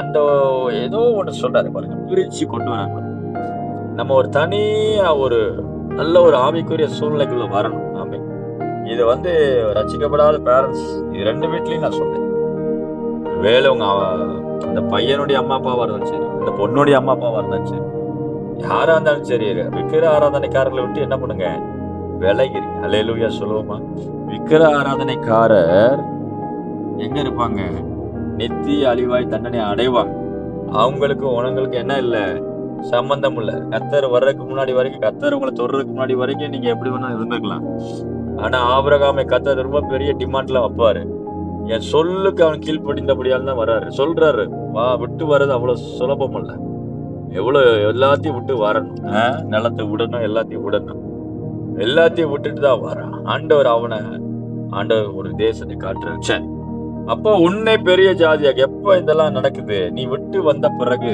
A: அந்த ஏதோ ஒண்ணு சொல்றாரு பாருங்க, பிரிச்சு கொண்டு வராங்க. நம்ம ஒரு தனியா ஒரு நல்ல ஒரு ஆவிக்குரிய சூழ்நிலைக்குள்ள வரணும். ஆமே. இது வந்து ரட்சிக்கப்படாத பேரண்ட்ஸ், இது 2 வீட்லயும் நான் சொல்றேன். வேலை உங்க அந்த பையனுடைய அம்மா அப்பாவா இருந்தாலும் சரி, அந்த பொண்ணுடைய அம்மா அப்பாவா இருந்தாலும் சரி, யாரா இருந்தாலும் சரி, விக்கிர ஆராதனைக்காரர்களை விட்டு என்ன பண்ணுங்க? விலகிருங்க. அல்லேலூயா சொல்லுவோமா? விக்கிர ஆராதனைக்காரர் எங்க இருப்பாங்க? நித்திய அழிவாய் தண்டனை அடைவாங்க. அவங்களுக்கு உனங்களுக்கு என்ன இல்ல? சம்பந்தம் இல்ல. கர்த்தர் வர்றதுக்கு முன்னாடி வரைக்கும், கர்த்தர் உங்களை தொடுறதுக்கு முன்னாடி வரைக்கும் நீங்க எப்படி வேணா இருந்துக்கலாம். ஆனா ஆபிரகாமை கர்த்தர் ரொம்ப பெரிய டிமாண்ட்ல வைப்பாரு. என் சொல்லுக்கு அவன் கீழ்ப்படிந்தபடியால் தான் வர்றாரு. சொல்றாரு, வா, விட்டு வர்றது அவ்வளவு சுலபம் இல்ல. எவ்வளவு எல்லாத்தையும் விட்டு வரணும். நிலத்தை விடணும், எல்லாத்தையும் விடணும். எல்லாத்தையும் விட்டுட்டு தான் வரான் ஆண்டவர். ஆண்டவர் ஒரு தேசத்தை காட்டுறாரு. சரி, அப்போ உன்னை பெரிய ஜாதியாக எப்ப இதெல்லாம் நடக்குது? நீ விட்டு வந்த பிறகு,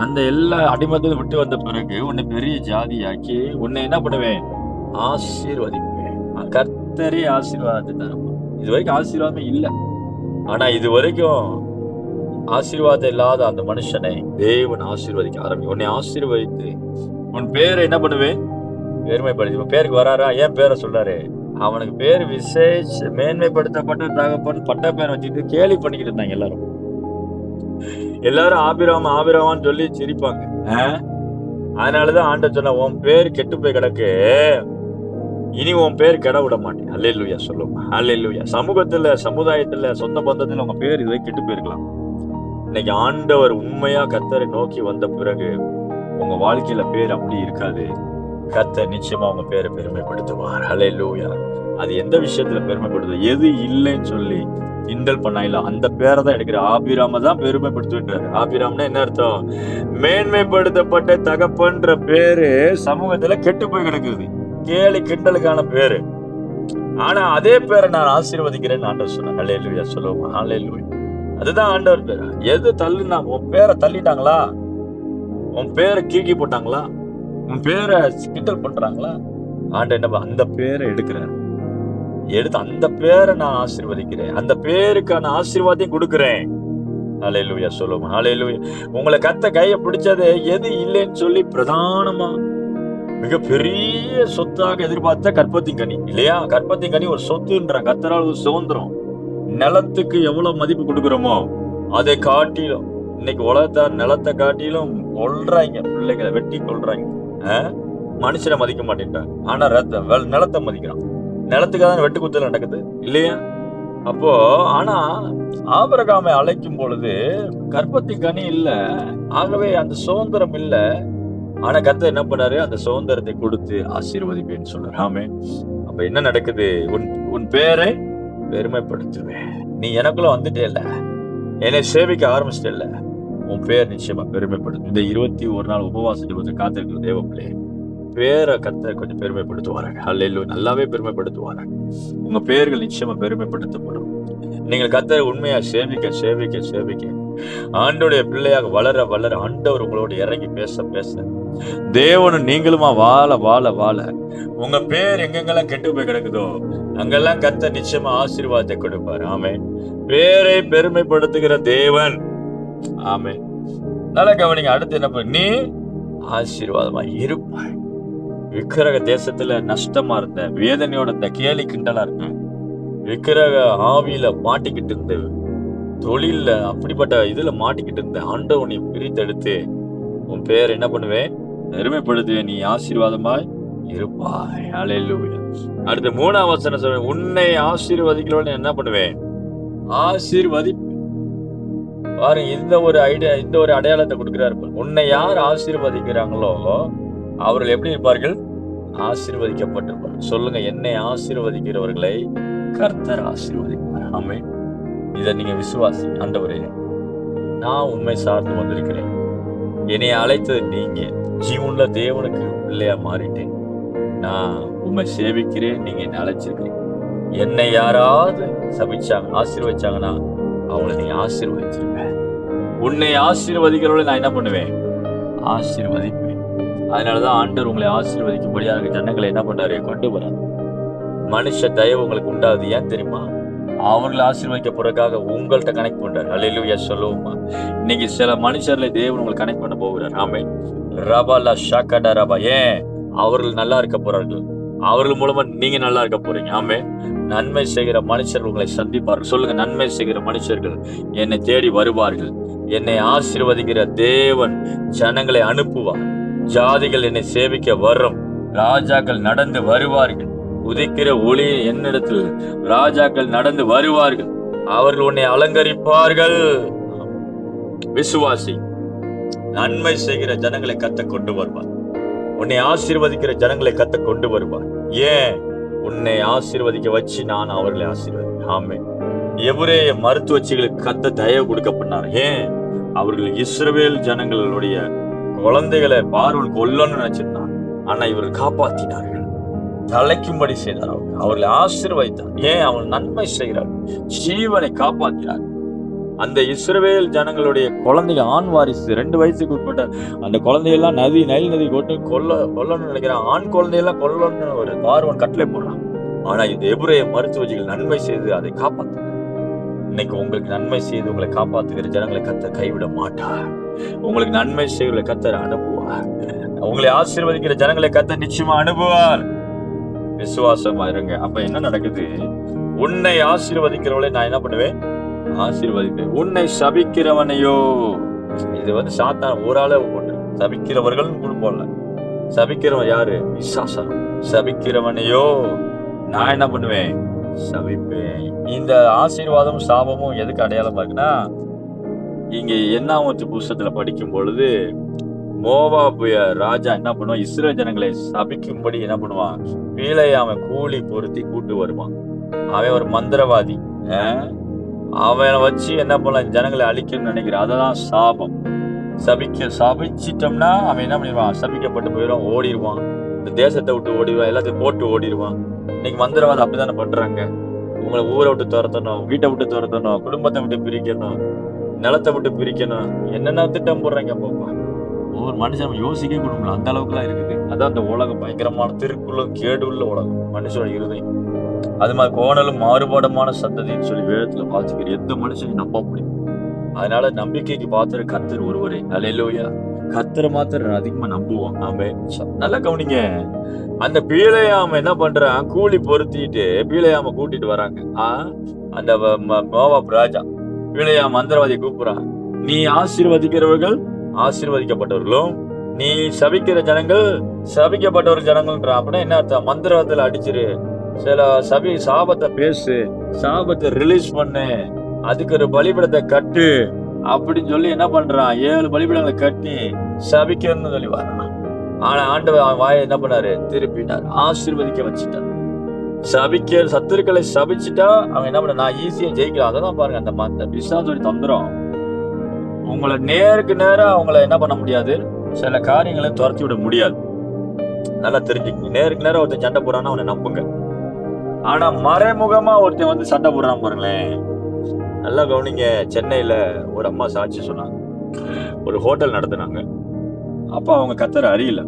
A: அந்த எல்லா அடிமத்தையும் விட்டு வந்த பிறகு உன்னை பெரிய ஜாதியாக்கி உன்னை என்ன பண்ணுவேன்? ஆசீர்வதிப்பேன். கர்த்தரே ஆசீர்வாதத்தை தரும். இது வரைக்கும் ஆசீர்வாதமே இல்லை. ஆனா இது வரைக்கும் ஆசீர்வாதம் இல்லாத அந்த மனுஷனை தேவன் ஆசீர்வதிக்க ஆரம்பி. உன்னை ஆசீர்வதித்து உன் பேரை என்ன பண்ணுவேன்? பெருமைப்படுத்தி. பேருக்கு வராரா? ஏன் பேரை சொல்றாரு? அவனுக்கு பேர் விசேஷ மேன்மைப்படுத்தப்பட்ட தகப்பன் பட்ட பேரை வச்சுட்டு கேலி பண்ணிக்கிட்டு இருந்தாங்க எல்லாரும் ஆபிரகாமான்னு சொல்லி சிரிப்பாங்க. அதனாலதான் ஆண்டவர் சொன்ன, உன் பேர் கெட்டு போய் கிடக்கு, இனி உன் பேர் கெட விட மாட்டேன். அல்லேலூயா சொல்லுவோம். அல்லேலூயா. சமூகத்துல, சமுதாயத்துல, சொந்த பந்தத்துல உங்க பேர் இதுவே கெட்டு போயிருக்கலாம். இன்னைக்கு ஆண்டவர் உண்மையா கர்த்தரை நோக்கி வந்த பிறகு உங்க வாழ்க்கையில பேர் அப்படி இருக்காது. கர்த்தர் நிச்சயமா உங்க பேரை பெருமைப்படுத்துவார். அல்லேலூயா. அது எந்த விஷயத்துல பெருமைப்படுது? எது இல்லைன்னு சொல்லி கிண்டல் பண்ணாயில அந்த பேரை தான் எடுக்கிற. ஆபிராம தான் பெருமைப்படுத்துறாரு. ஆபிராம்னா என்ன அர்த்தம்? மேன்மைப்படுத்தப்பட்ட தகப்பன்ற பேரு சமூகத்துல கெட்டு போய் கிடக்குது. கேலி கிண்டலுக்கான பேரு. ஆனா அதே பேரை நான் ஆசீர்வதிக்கிறேன்னு ஆண்டவர் சொன்னார். அல்லேலூயா சொல்லுவோமா? அல்லேலூயா. அதுதான் ஆண்டவர் பேர். எது தள்ளுனா? உன் பேரை தள்ளிட்டாங்களா? உன் பேரை கீக்கி போட்டாங்களா? உன் பேரை கிண்டல் பண்றாங்களா? ஆண்டவர் என்ன அந்த பேரை எடுக்கிறார். எடுத்து அந்த பேரை நான் ஆசீர்வதிக்கிறேன். அந்த பேருக்கான ஆசீர்வாதத்தையும் கொடுக்கிறேன். அல்லேலூயா சொல்லுவோம். அல்லேலூயா. உங்களை கர்த்தர் கையை பிடிச்சது எது இல்லைன்னு சொல்லி பிரதானமா மிகப்பெரிய சொத்தாக எதிர்பார்த்த கற்பத்தின் கனி இல்லையா? கற்பத்தின் கனி ஒரு சொத்துன்ற கர்த்தரால் ஒரு சுதந்திரம். நிலத்துக்கு எவ்வளவு மதிப்பு கொடுக்குறோமோ அதை காட்டிலும் இன்னைக்கு உலகத்தார் நிலத்தை காட்டிலும் கொள்றாங்க. பிள்ளைகளை வெட்டி கொள்றாங்க. மனுஷனை மதிக்க மாட்டேன்றாங்க. ஆனா நிலத்தை மதிக்கிறான். நிலத்துக்காக வெட்டு குத்தல் நடக்குது இல்லையா? அப்போ ஆனா ஆபிரகாமை அழைக்கும் பொழுது கற்பத்தின் கனி இல்ல, ஆகவே அந்த சுதந்திரம் இல்ல. ஆனா கர்த்தர் என்ன பண்ணாரு? அந்த சுதந்திரத்தை கொடுத்து ஆசீர்வதிப்பேன்னு சொல்றாரு. ஆமே. அப்ப என்ன நடக்குது? உன் பேரை பெருமைப்படுத்துவேன். நீ எனக்குள்ள வந்துட்டே இல்ல, என்னை சேவிக்க ஆரம்பிச்சிட்டே இல்ல, உன் பேர் நிச்சயமா பெருமைப்படுத்தும். இந்த 21 நாள் உபவாசத்தை கொஞ்சம் காத்திருக்கிற தேவ பிள்ளை பேரை கர்த்தர் கொஞ்சம் பெருமைப்படுத்துவாங்க. அல்லேலூயா. நல்லாவே பெருமைப்படுத்துவாங்க. உங்க பேர்கள் நிச்சயமா பெருமைப்படுத்தப்படும். நீங்கள் கர்த்தரை உண்மையா சேவிக்க சேவிக்க சேவிக்க ஆண்டவருடைய பிள்ளையாக வளர வளர ஆண்டவர் உங்களோட இறங்கி பேச பேச தேவனும் நீங்களுமா வாழ வாழ வாழ உங்க பேர் எங்கெங்கெல்லாம் கெட்டு போய் கிடக்குதோ அங்கெல்லாம் கர்த்தர் நிச்சயமா ஆசீர்வாதத்தை கொடுப்பார். ஆமென். பேரை பெருமைப்படுத்துகிற தேவன். ஆமென். நல்லா கவனிங்க. அடுத்து என்ன நீ ஆசீர்வாதமா இருப்பாய். விக்கிரக தேசத்துல நஷ்டமா இருந்த, வேதனையோட இந்த கேலி கிண்டலா இருந்த, விக்கிரக ஆவியில மாட்டிக்கிட்டு இருந்த, தொழில்ல அப்படிப்பட்ட இதுல மாட்டிக்கிட்டு இருந்த ஆண்டவன் நீ பிரித்தெடுத்து உன் பேர் என்ன பண்ணுவேன்? பெருமைப்படுத்துவேன். நீ ஆசீர்வாதமாய் இருப்பாய். ஹல்லேலூயா. அடுத்து 3ஆம் வசனம் சொல்றேன். உன்னை ஆசீர்வதிக்கிறவன் என்ன பண்ணுவேன்? ஆசீர்வதி. பாருங்க, இந்த ஒரு ஐடியா, இந்த ஒரு அடையாளத்தை கொடுக்கிறாரு. உன்னை யார் ஆசீர்வதிக்கிறாங்களோ அவர்கள் எப்படி இருப்பார்கள்? ஆசீர்வதிக்கப்பட்டிருப்பார்கள். சொல்லுங்க, என்னை ஆசீர்வதிக்கிறவர்களை கர்த்தர் ஆசீர்வதிப்பார். ஆமென். இதை நீங்க விசுவாசி. ஆண்டவரே, நான் உண்மை சார்ந்து வந்திருக்கிறேன். என்னை அழைத்தது நீங்க. ஜீவனுள்ள தேவனுக்கு பிள்ளையா மாறிட்டேன். நான் உண்மை சேவிக்கிறேன். நீங்க என்னை அழைச்சிருக்கிறீங்க. என்னை யாராவது சபிச்சாங்க, ஆசீர்வதிச்சாங்கன்னா அவங்களை நீ ஆசீர்வதிச்சிருக்க. உன்னை ஆசீர்வதிக்கிறவளை நான் என்ன பண்ணுவேன்? ஆசீர்வதிப்பேன். அதனாலதான் ஆண்டவர் உங்களை ஆசீர்வதிக்கும்படியாக ஜனங்களை என்ன பண்றாரு? கொண்டு வராரு. மனுஷ தயவு உங்களுக்கு உண்டாது. ஏன் தெரியுமா? அவர்களை ஆசீர்வதிக்கப்படுறதுக்காக உங்கள்கிட்ட கனெக்ட் பண்றாரு. அல்லேலூயா சொல்லுவோமா? இன்னைக்கு சில மனுஷர்களை தேவன் உங்களை கனெக்ட் பண்ண போகிறார். ஆமென். ரபா ஷாக்கடா ரபா. ஏன்? அவர்கள் நல்லா இருக்க போறார்கள். அவர்கள் மூலமா நீங்க நல்லா இருக்க போறீங்க. ஆமென். நன்மை செய்கிற மனுஷர்கள் உங்களை சந்திப்பார்கள். சொல்லுங்க, நன்மை செய்கிற மனுஷர்கள் என்னை தேடி வருவார்கள். என்னை ஆசீர்வதிக்கிற தேவன் ஜனங்களை அனுப்புவார். ஜாதிகள் என்னை சேவிக்க வரும். ராஜாக்கள் நடந்து வருவார்கள். உதிக்கிற ஒளி என்னிடத்தில் ராஜாக்கள் நடந்து வருவார்கள். அவர்கள் உன்னை அலங்கரிப்பார்கள். விசுவாசி. நன்மை செய்கிற ஜனங்களை கத்த கொண்டு வருவார். உன்னை ஆசீர்வதிக்கிற ஜனங்களை கத்த கொண்டு வருவார். ஏன்? உன்னை ஆசீர்வதிக்க வச்சு நான் அவர்களை ஆசீர்வதிப்பேன். ஆமென். எபிரேய மருத்துவச்சிகளுக்கு கத்த தயவு கொடுக்க பண்ணார். ஏன்? அவர்கள் இஸ்ரவேல் ஜனங்களுடைய குழந்தைகளை பார்வன் கொல்லணும்னு நினைச்சிருந்தார். ஆனா இவர்கள் காப்பாற்றினார்கள். தலைக்கும்படி செய்தார். அவர்களை ஆசீர்வதித்தார். ஏன்? அவன் நன்மை செய்கிறார். ஜீவனை காப்பாற்றினார். அந்த இஸ்ரவேல் ஜனங்களுடைய குழந்தைங்க, ஆண் வாரிசு 2 வயசுக்கு உட்பட்ட அந்த குழந்தையெல்லாம் நைல் நதி கொண்டு கொல்லணும்னு நினைக்கிறான். ஆண் குழந்தையெல்லாம் கொல்லணும்னு ஒரு பார்வன் கட்டளை போடுறான். ஆனா இந்த எபிரேய மருத்துவச்சிகள் நன்மை செய்து அதை காப்பாற்றுறாங்க. இன்னைக்கு உங்களுக்கு நன்மை செய்து உங்களை காப்பாற்றுகிற ஜனங்களை கர்த்தர் கைவிட மாட்டார். உங்களுக்கு நன்மை செய்கிற கர்த்தர் அனுப்புவார். உங்களை ஆசீர்வதிக்கிற ஜனங்களை கர்த்தர் நிச்சயமா அனுப்புவார். விசுவாசமா இருங்க. அப்ப என்ன நடக்குது? உன்னை ஆசீர்வதிக்கிறவளை நான் என்ன பண்ணுவேன்? ஆசீர்வதிப்பேன். உன்னை சபிக்கிறவனையோ, இது சாத்தான் ஊரால போட்டு சபிக்கிறவர்கள் போடல. சபிக்கிறவன் யாரு? விசுவாசம். சபிக்கிறவனையோ நான் என்ன பண்ணுவேன்? சபிப்பேன். இந்த ஆசீர்வாதமும் சாபமும் எதுக்கு அடையாளமா இருக்குன்னா, இங்க 1ஆம் புஸ்தகத்துல படிக்கும் பொழுது மோவாபு ராஜா என்ன பண்ணுவான்? இஸ்ரவேல் ஜனங்களை சபிக்கும்படி என்ன பண்ணுவான்? பீலேயாமை கூலி பொருத்தி கூட்டு வருவான். அவன் ஒரு மந்திரவாதி. அவனை வச்சு என்ன பண்ணலாம்? ஜனங்களை அழிக்கணும்னு நினைக்கிறான். அததான் சாபம். சபிச்சிட்டோம்னா அவன் என்ன பண்ணிடுவான்? சபிக்கப்பட்டு போயிடுவான், ஓடிடுவான். இந்த தேசத்தை விட்டு ஓடிடுவான், எல்லாத்தையும் போட்டு ஓடிடுவான். இன்னைக்கு மந்திரவாதம் அப்படித்தானே பண்றாங்க. உங்களை ஊரை விட்டு துரத்தணும், வீட்டை விட்டு துரத்தணும், குடும்பத்தை விட்டு பிரிக்கணும், நிலத்தை விட்டு பிரிக்கணும், என்னென்ன திட்டம் போடுறாங்க போப்பா. ஒவ்வொரு மனுஷன் யோசிக்க கொடுக்கல. அந்த அளவுக்குலாம் இருக்குது. அதான் அந்த உலகம் பயங்கரமான திருக்குள்ள கேடு உள்ள உலகம். மனுஷனோட இருதயம் அது மாதிரி கோணலும் மாறுபாடமான சந்ததின்னு சொல்லி வேதத்துல வாசிக்கிற எந்த மனுஷனையும் நம்ப முடியும். அதனால நம்பிக்கைக்கு பாத்திர கர்த்தர் ஒருவரே. அல்லேலூயா. கர்த்தரை மாத்திரம் அதிகமா நம்புவோம். ஆமென். நல்லா கவனிங்க. அந்த பீலேயாம என்ன பண்றான்? கூலி பொருத்திட்டு பீலேயாம கூட்டிட்டு வராங்க. அந்த மோவாப் ராஜா பீலேயாம் மந்திரவாதியை கூப்பிடுறான். நீ ஆசீர்வதிக்கிறவர்கள் ஆசீர்வதிக்கப்பட்டவர்களும், நீ சபிக்கிற ஜனங்கள் சபிக்கப்பட்டவர் ஜனங்கள்ன்ற. அப்படின்னா என்ன அர்த்தம்? மந்திரவாதத்துல அடிச்சிரு, சில சாபத்தை பேசு, சாபத்தை ரிலீஸ் பண்ணு, அதுக்கு ஒரு பலிபீடத்தை கட்டு அப்படின்னு சொல்லி என்ன பண்றான்? 7 பலிபீடங்களை கட்டி சபிக்கணும்னு சொல்லி வரான். ஆனா ஆண்டவர் அவன் வாயை என்ன பண்ணாரு? திருப்பிட்டார். ஆசீர்வதிக்க வச்சுட்டார். சத்துருக்களை சபிச்சுட்டா அவன் என்ன பண்ண? நான் ஈஸியா ஜெயிக்கலாம். அதான் பாருங்க, அந்த பிசாசோட தந்திரம். உங்களை நேருக்கு நேரா அவங்கள என்ன பண்ண முடியாது, சில காரியங்களை துரத்தி விட முடியாது. நல்லா தெரிஞ்சுக்கங்க. நேருக்கு நேரம் ஒருத்தன் சண்டை போடுறான்னா அவனை நம்புங்க. ஆனா மறைமுகமா ஒருத்தன் சண்டை போடுறான் பாருங்களேன். நல்லா கவனிங்க. சென்னையில ஒரு அம்மா சாட்சி சொன்னாங்க. ஒரு ஹோட்டல் நடத்துனாங்க. அப்ப அவங்க கத்தரை அறியல.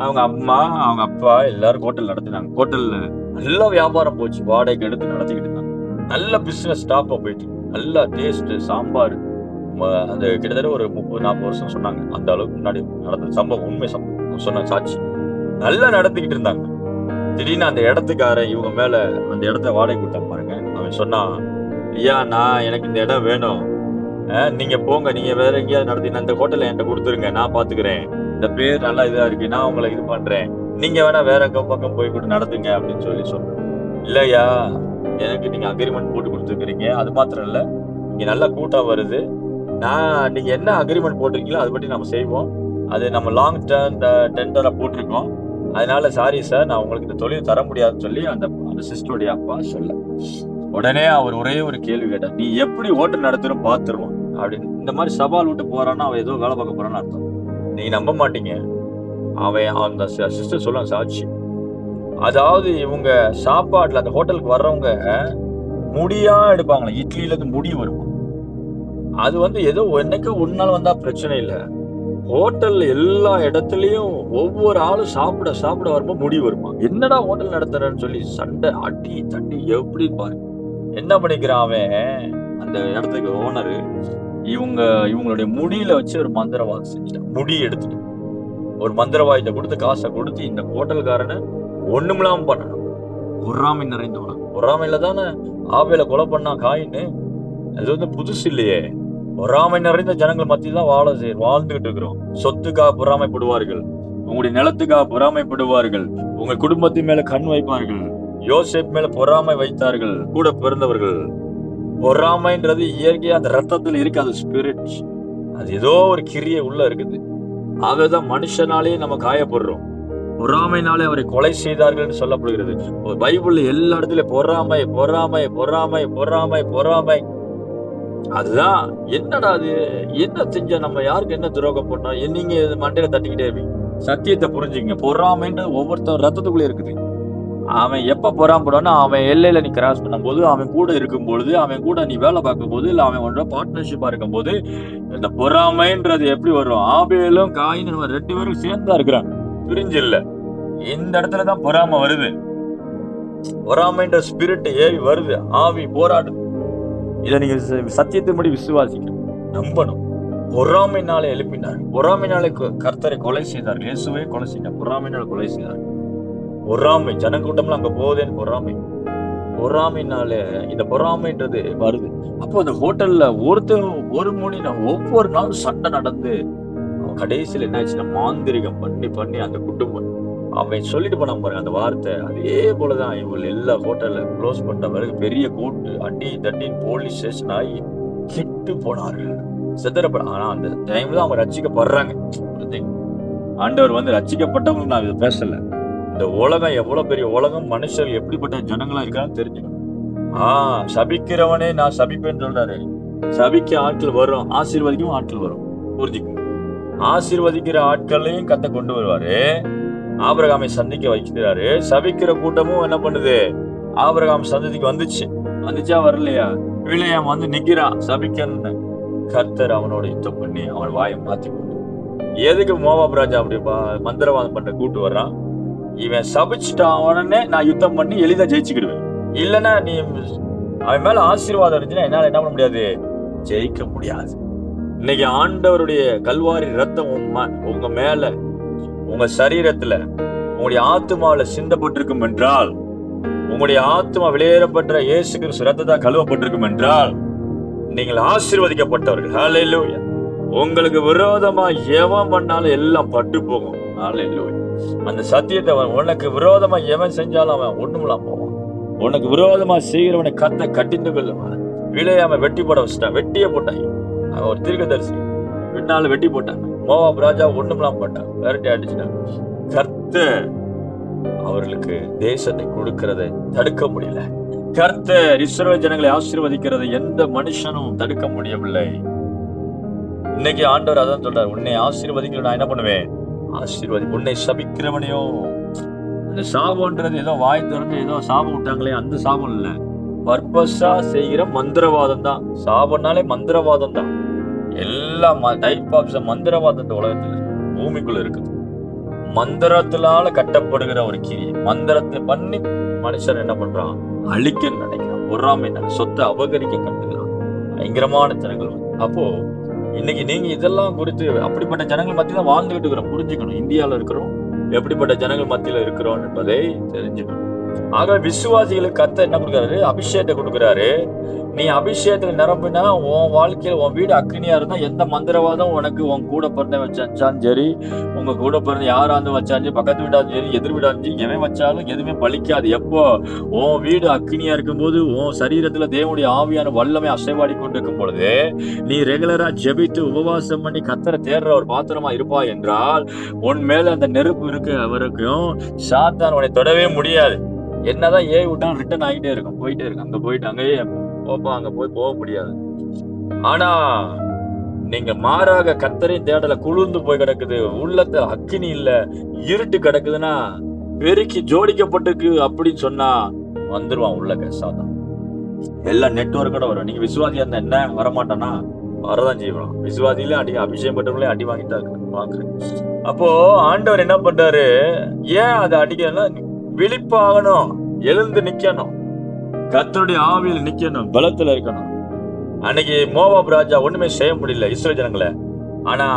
A: அவங்க அம்மா, அவங்க அப்பா எல்லாரும் ஹோட்டல் நடத்தினாங்க. ஹோட்டல்ல நல்ல வியாபாரம் போச்சு. வாடகைக்கு எடுத்து நடத்திக்கிட்டு இருந்தாங்க. நல்ல பிசினஸ் டாப்பா போயிட்டு, நல்ல டேஸ்ட் சாம்பார். அது கிட்டத்தட்ட ஒரு 30-40 வருஷம் சொன்னாங்க. அந்த அளவுக்கு முன்னாடி நடந்த சம்பவம், உண்மை சம்பவம் சொன்ன சாட்சி. நல்லா நடத்திக்கிட்டு இருந்தாங்க. திடீர்னு அந்த இடத்துக்காரன் இவங்க மேல அந்த இடத்த வாடகை கொடுத்தான் பாருங்க. அவன் சொன்னான், ஐயா எனக்கு இந்த இடம் வேணும். நீங்க போங்க, நீங்க வேற எங்கேயாவது நடத்தினா இந்த ஹோட்டலை என்கிட்ட கொடுத்துருங்க, நான் பாத்துக்கிறேன். இந்த பேர் நல்லா இதா இருக்கு, நான் உங்களை இது பண்றேன், நீங்க வேணா வேற பக்கம் போய் கூட நடத்துங்க அப்படின்னு சொல்லி சொன்னேன். இல்லையா, எனக்கு நீங்க அக்ரிமெண்ட் போட்டு கொடுத்துருக்கீங்க, அது மாத்திரம் இல்ல, இங்க நல்ல கூட்டம் வருது, நீங்க என்ன அக்ரிமெண்ட் போட்டிருக்கீங்களோ அதை பற்றி நம்ம செய்வோம், அது நம்ம லாங் டெண்டரா போட்டிருக்கோம், அதனால சாரி சார், நான் உங்களுக்கு இந்த தொழில் தர முடியாதுன்னு சொல்லி அந்த சிஸ்டருடைய அப்பா சொல்ல, உடனே அவர் ஒரே ஒரு கேள்வி கேட்டார், நீ எப்படி ஹோட்டல் நடத்துறோம் பாத்துருவோம் அப்படின்னு. இந்த மாதிரி சவால் விட்டு போறான்னா அவன் ஏதோ வேலை பார்க்க போறான்னு அர்த்தம். நீங்க நம்ப மாட்டீங்க, அந்த சிஸ்டர் சொல்ல சாட்சி. அதாவது இவங்க சாப்பாட்டுல அந்த ஹோட்டலுக்கு வர்றவங்க முடியா எடுப்பாங்களா, இட்லியில இருந்து முடி வரும். அது ஏதோ என்னைக்கு ஒரு நாள் வந்தா பிரச்சனை இல்லை. ஹோட்டல்ல எல்லா இடத்துலயும் ஒவ்வொரு ஆளும் சாப்பிட வரும்போது முடி வருமா. என்னடா ஹோட்டல் நடத்துறன்னு சொல்லி சண்டை, அடி தட்டி எப்படி பாரு. என்ன பண்ணிக்கிறான் அவன், அந்த இடத்துக்கு ஓனரு இவங்களுடைய முடியில வச்சு ஒரு மந்திரவாதம் செஞ்சுட்டான். முடி எடுத்துட்டு ஒரு மந்திரவாதத்தை கொடுத்து காசை கொடுத்து இந்த ஹோட்டல்காரனை ஒண்ணுமில்லாம பண்ணணும். பொறாமை நிறைந்தவன. பொறாமையில தானே ஆபேல கொலை பண்ணா காயின்னு. அது புதுசு இல்லையே. பொறாமை நிறைந்த ஜனங்கள் மத்தியில் தான் வாழ்ந்துகிட்டு இருக்கிறோம். சொத்துக்காக பொறாமைப்படுவார்கள், உங்களுடைய நிலத்துக்காக பொறாமைப்படுவார்கள், உங்க குடும்பத்தின் மேல கண் வைப்பார்கள். யோசேப் மேல பொறாமை வைத்தார்கள் கூட பிறந்தவர்கள். பொறாமைன்றது இயற்கையா அந்த ரத்தத்தில் இருக்கு, அது ஸ்பிரிட், அது ஏதோ ஒரு கிரியை உள்ள இருக்குது. ஆகதான் மனுஷனாலேயே நம்ம காயப்படுறோம். பொறாமைனாலே அவரை கொலை செய்தார்கள் சொல்லப்படுகிறது. பைபிள்ல எல்லா இடத்துலயும் பொறாமை பொறாமை பொறாமை பொறாமை பொறாமை. அதுதான் என்னடா அது, என்ன செஞ்சா நம்ம யாருக்கு என்ன துரோகம் பண்ணோம், நீங்க மண்டையில தட்டிக்கிட்டே இருப்பீங்க. சத்தியத்தை புரிஞ்சுங்க, பொறாமைன்றது ஒவ்வொருத்தர் ரத்தத்துக்குள்ளே இருக்குது. அவன் எப்ப பொறாமப்படுவான்னா, அவன் எல்லையில நீ கிராஸ் பண்ணும் போது, அவன் கூட இருக்கும் பொழுது, அவன் கூட நீ வேலை பார்க்கும் போது, இல்ல அவன் ஒன்றா பார்ட்னர்ஷிப்பா இருக்கும் போது, இந்த பொறாமைன்றது எப்படி வரும். ஆபேலும் காயினும் 2 பேரும் சேர்ந்தா இருக்கிறாங்க, பிரிஞ்சு இல்ல. இந்த இடத்துலதான் பொறாமை வருது. பொறாமைன்ற ஸ்பிரிட் ஏறி வருது, ஆவி போராடுது. இதை நீங்க சத்தியத்தின்படி விசுவாசிக்கணும், நம்பணும். பொறாமைனாலே எழுப்பினார், பொறாமைனாலே கர்த்தரை கொலை செய்தார், இயேசுவை கொலை செய்தார், பொறாமைனால கொலை செய்தார். பொறாமை ஜனக்கூட்டம்லாம் அங்க போகுதேன்னு பொறாமைனால இந்த பொறாமைன்றது வருது. அப்போ அந்த ஹோட்டல்ல ஒரு மணி ஒவ்வொரு நாளும் சண்டை நடந்து கடைசியில் என்ன ஆச்சுன்னா மாந்திரிகம் பண்ணி அந்த குடும்பம் அவன் சொல்லிட்டு போனான் பாருங்க அந்த வார்த்தை. அதே போலதான் இவங்க எல்லா ஹோட்டல்ல க்ளோஸ் பண்ண பிறகு பெரிய கூட்டு அடி தட்டின்னு போலீஸ் ஸ்டேஷன் ஆகி கிட்டு போனார்கள், சிதறப்பட. ஆனா அந்த டைம்ல அவங்க ரட்சிக்கப்படுறாங்க. ஆண்டவர் ரட்சிக்கப்பட்டவங்க நான் இதை பேசல. இந்த உலகம் எவ்வளவு பெரிய உலகம், மனுஷர்கள் எப்படிப்பட்ட ஜனங்களா இருக்கான்னு தெரிஞ்சுக்கணும். சபிக்கிறவனே நான் சபிப்பேன்னு சொல்றாரு. சபிக்க ஆட்கள் வரும், ஆசீர்வதிக்கும் ஆட்கள் வரும். புரிஞ்சுக்கணும். ஆசீர்வதிக்கிற ஆட்களையும் கத்த கொண்டு வருவாரு. ஆபிரகாமை சந்திக்க வைக்கிறாரு. சபிக்கிற கூட்டமும் என்ன பண்ணுது, ஆபிரகாம் சந்ததிக்கு வந்துச்சா வரலையா. பிள்ளையாம் நிக்கிறான் சபிக்கன்னு. கர்த்தர் அவனோட யுத்தம் பண்ணி அவன் வாயை மாத்தி கொண்டு. எதுக்கு மோவாப் ராஜா அப்படி மந்திரவாதம் பண்ண கூட்டு வர்றான். இவன் சபிச்சுட்டான், உடனே நான் யுத்தம் பண்ணி எளிதா ஜெயிச்சுக்கிடுவேன். இல்லைன்னா நீ அவன் மேல ஆசீர்வாதம் இருந்துச்சுன்னா என்னால என்ன பண்ண முடியாது, ஜெயிக்க முடியாது. இன்னைக்கு ஆண்டவருடைய கல்வாரி ரத்தம் உங்க மேல, உங்க சரீரத்துல, உங்களுடைய ஆத்மாவில சிந்தப்பட்டிருக்கும் என்றால், உங்களுடைய ஆத்மா வெளியேறப்பட்ட இயேசு கிறிஸ்து ரத்தத்தால் கழுவப்பட்டிருக்கும் என்றால் நீங்கள் ஆசீர்வதிக்கப்பட்டவர்கள். ஹல்லேலூயா. உங்களுக்கு விரோதமா எவன் பண்ணாலும் எல்லாம் பட்டு போகும். ஹல்லேலூயா. அந்த சத்தியத்தை உனக்கு விரோதமா எவன் செஞ்சாலும் அவன் ஒண்ணுமில்லாம் போவான். உனக்கு விரோதமா செய்கிறவனை கத்த கட்டிந்து கொள்ளுவான். விளையாம வெட்டி போட வச்சுட்டான், வெட்டியே போட்டாங்க. அவன் ஒரு தீர்க்கதரிசி, பின்னால வெட்டி போட்டாங்க. மோவாப் ராஜா ஒண்ணுமில்லாம் போட்டான், விரட்டி அடிச்சுட்டான். கர்த்தர் அவர்களுக்கு தேசத்தை கொடுக்கிறதை தடுக்க முடியல. கர்த்தர் இஸ்ரவேல் ஜனங்களை ஆசீர்வதிக்கிறதை எந்த மனுஷனும் தடுக்க முடியவில்லை. இன்னைக்கு ஆண்டவர் அதான் சொல்றாரு, உன்னை ஆசீர்வதிக்க நான் என்ன பண்ணுவேன், ஆசீர்வதி. உன்னை சபிக்கிறவனையோ, அந்த சாபம்ன்றது ஏதோ வாய் திறந்து ஏதோ சாபம் விட்டாங்களே, அந்த சாபம் இல்ல, பர்பஸா செய்கிற மந்திரவாதம் தான். சாபம்னாலே மந்திரவாதம் தான். எல்லா டைப் ஆஃப் மந்திரவாதம் இந்த உலகத்துல. பூமிக்குள்ள இருக்குது. மந்திரத்தினால கட்டப்படுகிற ஒரு கிரி. மந்திரத்தை பண்ணி மனுஷன் என்ன பண்றான்? அழிக்க நினைக்கிறான். பொறாமை சொத்தை அபகரிக்க கட்டுகிறான். பயங்கரமான ஜனங்கள். அப்போ இன்னைக்கு நீங்க இதெல்லாம் குறித்து அப்படிப்பட்ட ஜனங்கள் மத்தியில வாழ்ந்துகிட்டு இருக்கிறோம். புரிஞ்சுக்கணும், இந்தியாவில இருக்கிறோம், எப்படிப்பட்ட ஜனங்கள் மத்தியில இருக்கிறோம் என்பதை தெரிஞ்சுக்கணும். ஆக விசுவாசிகளுக்கு கர்த்தர் என்ன கொடுக்குறாரு? அபிஷேகத்தை கொடுக்குறாரு. நீ அபிஷேகத்துக்கு நிரம்பினா உன் வாழ்க்கையில் உன் வீடு அக்னியா இருந்தா எந்த மந்திரவாதம் உனக்கு உன் கூட பிறந்த வச்சாலும் சரி, உங்க கூட பிறந்த யாராந்து வச்சாலும் பக்கத்து வீடாலும் சரி, எதிர் வீடாலும் சரி, எவன் வச்சாலும் எதுவுமே பலிக்காது. எப்போ உன் வீடு அக்னியா இருக்கும்போது, உன் சரீரத்துல தேவனுடைய ஆவியான வல்லமை அசைவாடி கொண்டு இருக்கும் பொழுது, நீ ரெகுலரா ஜெபித்து உபவாசம் பண்ணி கர்த்தரை தேடுற ஒரு பாத்திரமா இருப்பா என்றால், உன் மேல அந்த நெருப்பு இருக்கு வரைக்கும் சாத்தான் உன்னை தொடவே முடியாது. என்னதான் ஏவி விட்டாலும் ரிட்டர்ன் ஆகிட்டே இருக்கும், போயிட்டே இருக்கும். அங்க போயிட்டு அங்கேயே போப்பா, அங்க போக முடியாது. ஆனா நீங்க மாறாக கர்த்தரையும் தேடல, குளிர்ந்து போய் கிடக்குது, உள்ளத்துல அக்கினி இல்ல, இருட்டு கிடக்குதுன்னா, பெருக்கி ஜோடிக்கப்பட்டிருக்கு அப்படின்னு சொன்னா வந்துருவான் உள்ள சாத்தான். எல்லாம் நெட்வொர்க்கோட வரும். நீங்க விசுவாசியா இருந்தா என்ன வரமாட்டானா? வரதான் செய்வான். விசுவாசியில அபிஷேகம் பட்டவங்களே அடி வாங்கிட்டா வாங்குறேன். அப்போ ஆண்டவர் என்ன பண்றாரு? ஏன் அதை அடிக்கணும்னா, விழிப்பாகணும், எழுந்து நிக்கணும், கர்த்தருடைய ஆவியில் நிக்கணும், பலத்துல இருக்கணும். அன்னைக்கு மோவாப் ராஜா ஒண்ணுமே செய்ய முடியல இஸ்ரவேல் ஜனங்களை. ஆனா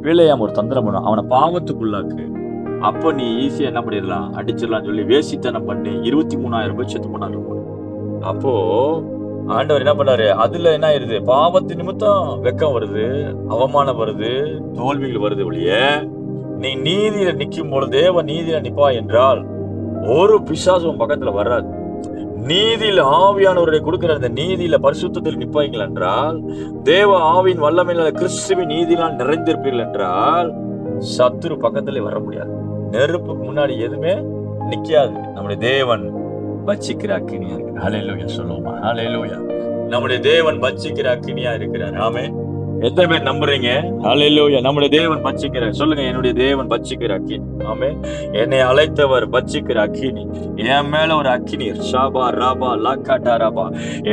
A: பிலேயாம் ஒரு தந்திரம் பண்ணும், அவனை பாவத்துக்குள்ளாக்கு. அப்போ நீ ஈஸியா என்ன பண்ணிடலாம்? அடிச்சிடலாம் சொல்லி வேசித்தனம் பண்ணி 23,000 பேர் செத்து போனாங்க. அப்போ ஆண்டவர் என்ன பண்ணாரு? அதுல என்ன ஆயிருது? பாவத்து நிமித்தம் வெக்கம் வருது, அவமானம் வருது, தோல்விகள் வருது. ஒழிய நீ நீதியில நிக்கும் பொழுது, தேவ நீதியில நிப்பா என்றால் ஒரு பிசாசும் பக்கத்துல வராது. நீதியில் ஆவியானவருடைய கொடுக்கிற அந்த நீதியில பரிசுத்தத்தில் நிப்பாய்கள் என்றால், தேவ ஆவியின் வல்லமையில கிறிஸ்துவின் நீதியினால் நிறைந்திருப்பீர்கள் என்றால், சத்துரு பக்கத்திலே வர முடியாது. நெருப்புக்கு முன்னாடி எதுவுமே நிக்காது. நம்முடைய தேவன் பட்சிக்கிற அக்கினியா இருக்கு. ஹல்லேலூயா சொல்லுவோமா? ஹல்லேலூயா. நம்முடைய தேவன் பட்சிக்கிற அக்கினியா இருக்கிறார். ஆமென். எத்தனை பேர் நம்புறீங்க? ஹல்லேலூயா. நம்முடைய தேவன் பட்சிக்கிறார். சொல்லுங்க, என்னுடைய தேவன் பட்சிக்கிற அக்கினி. ஆமென். என்னை அழைத்தவர் பட்சிக்கிற அக்கினி. என் மேல ஒரு அக்கினி, ஷாபா ராபா லாக்காட்டா ராபா,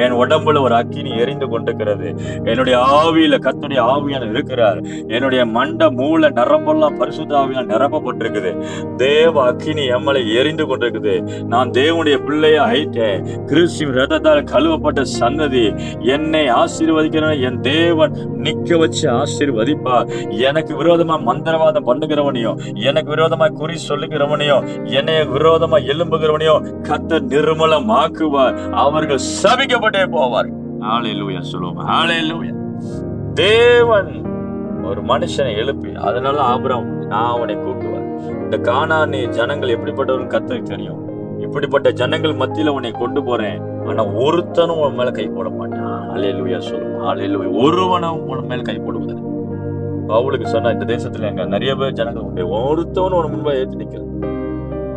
A: என் உடம்புல ஒரு அக்கினி எரிந்து கொண்டிருக்கிறது. என்னுடைய ஆவியில கர்த்தருடைய ஆவியான இருக்கிறார். என்னுடைய மண்ட மூளை நரம்பெல்லாம் பரிசுத்த ஆவியால் நிரப்பப்பட்டிருக்குது. தேவ அக்கினி எம்மலை எரிந்து கொண்டிருக்குது. நான் தேவனுடைய பிள்ளையா ஆயிட்டேன். கிறிஸ்துவின் ரத்தத்தால் கழுவப்பட்ட சன்னதி. என்னை ஆசீர்வதிக்கிற என் தேவன் நிக்க வச்சு ஆசீர்வதிப்பார். எனக்கு விரோதமா மந்திரவாதம் பண்ணுகிறவனையும், எனக்கு விரோதமா குறி சொல்லுகிறவனையும், என்னை விரோதமா எழும்புகிறவனையும் கர்த்தர் நிர்மூலமாக்குவார். அவர்கள் சபிக்கப்பட்டே போவார். ஹல்லேலூயா சொல்லுவோம். ஹல்லேலூயா. தேவன் ஒரு மனுஷனை எழுப்பி, அதனால ஆபிரகாம், நான் அவனை கூட்டுவார். இந்த கானானி ஜனங்கள் எப்படிப்பட்டவர்கள் கர்த்தருக்கு தெரியும். இப்படிப்பட்ட ஜனங்கள் மத்தியில உன்னை கொண்டு போறேன், ஆனா ஒருத்தனும் உன் மேல கை போட மாட்டான். ஹல்லேலூயா சொல்லுவோம். ஹல்லேலூயா. ஒருவனும் உன் மேல கை போடுவதில்லை. பவுலுக்கு சொன்னா, இந்த தேசத்துல எங்க நிறைய பேர் ஜனங்கள் உண்டு, ஒருத்தவனும் உன் முன்பா ஏத்து நிக்கிறது.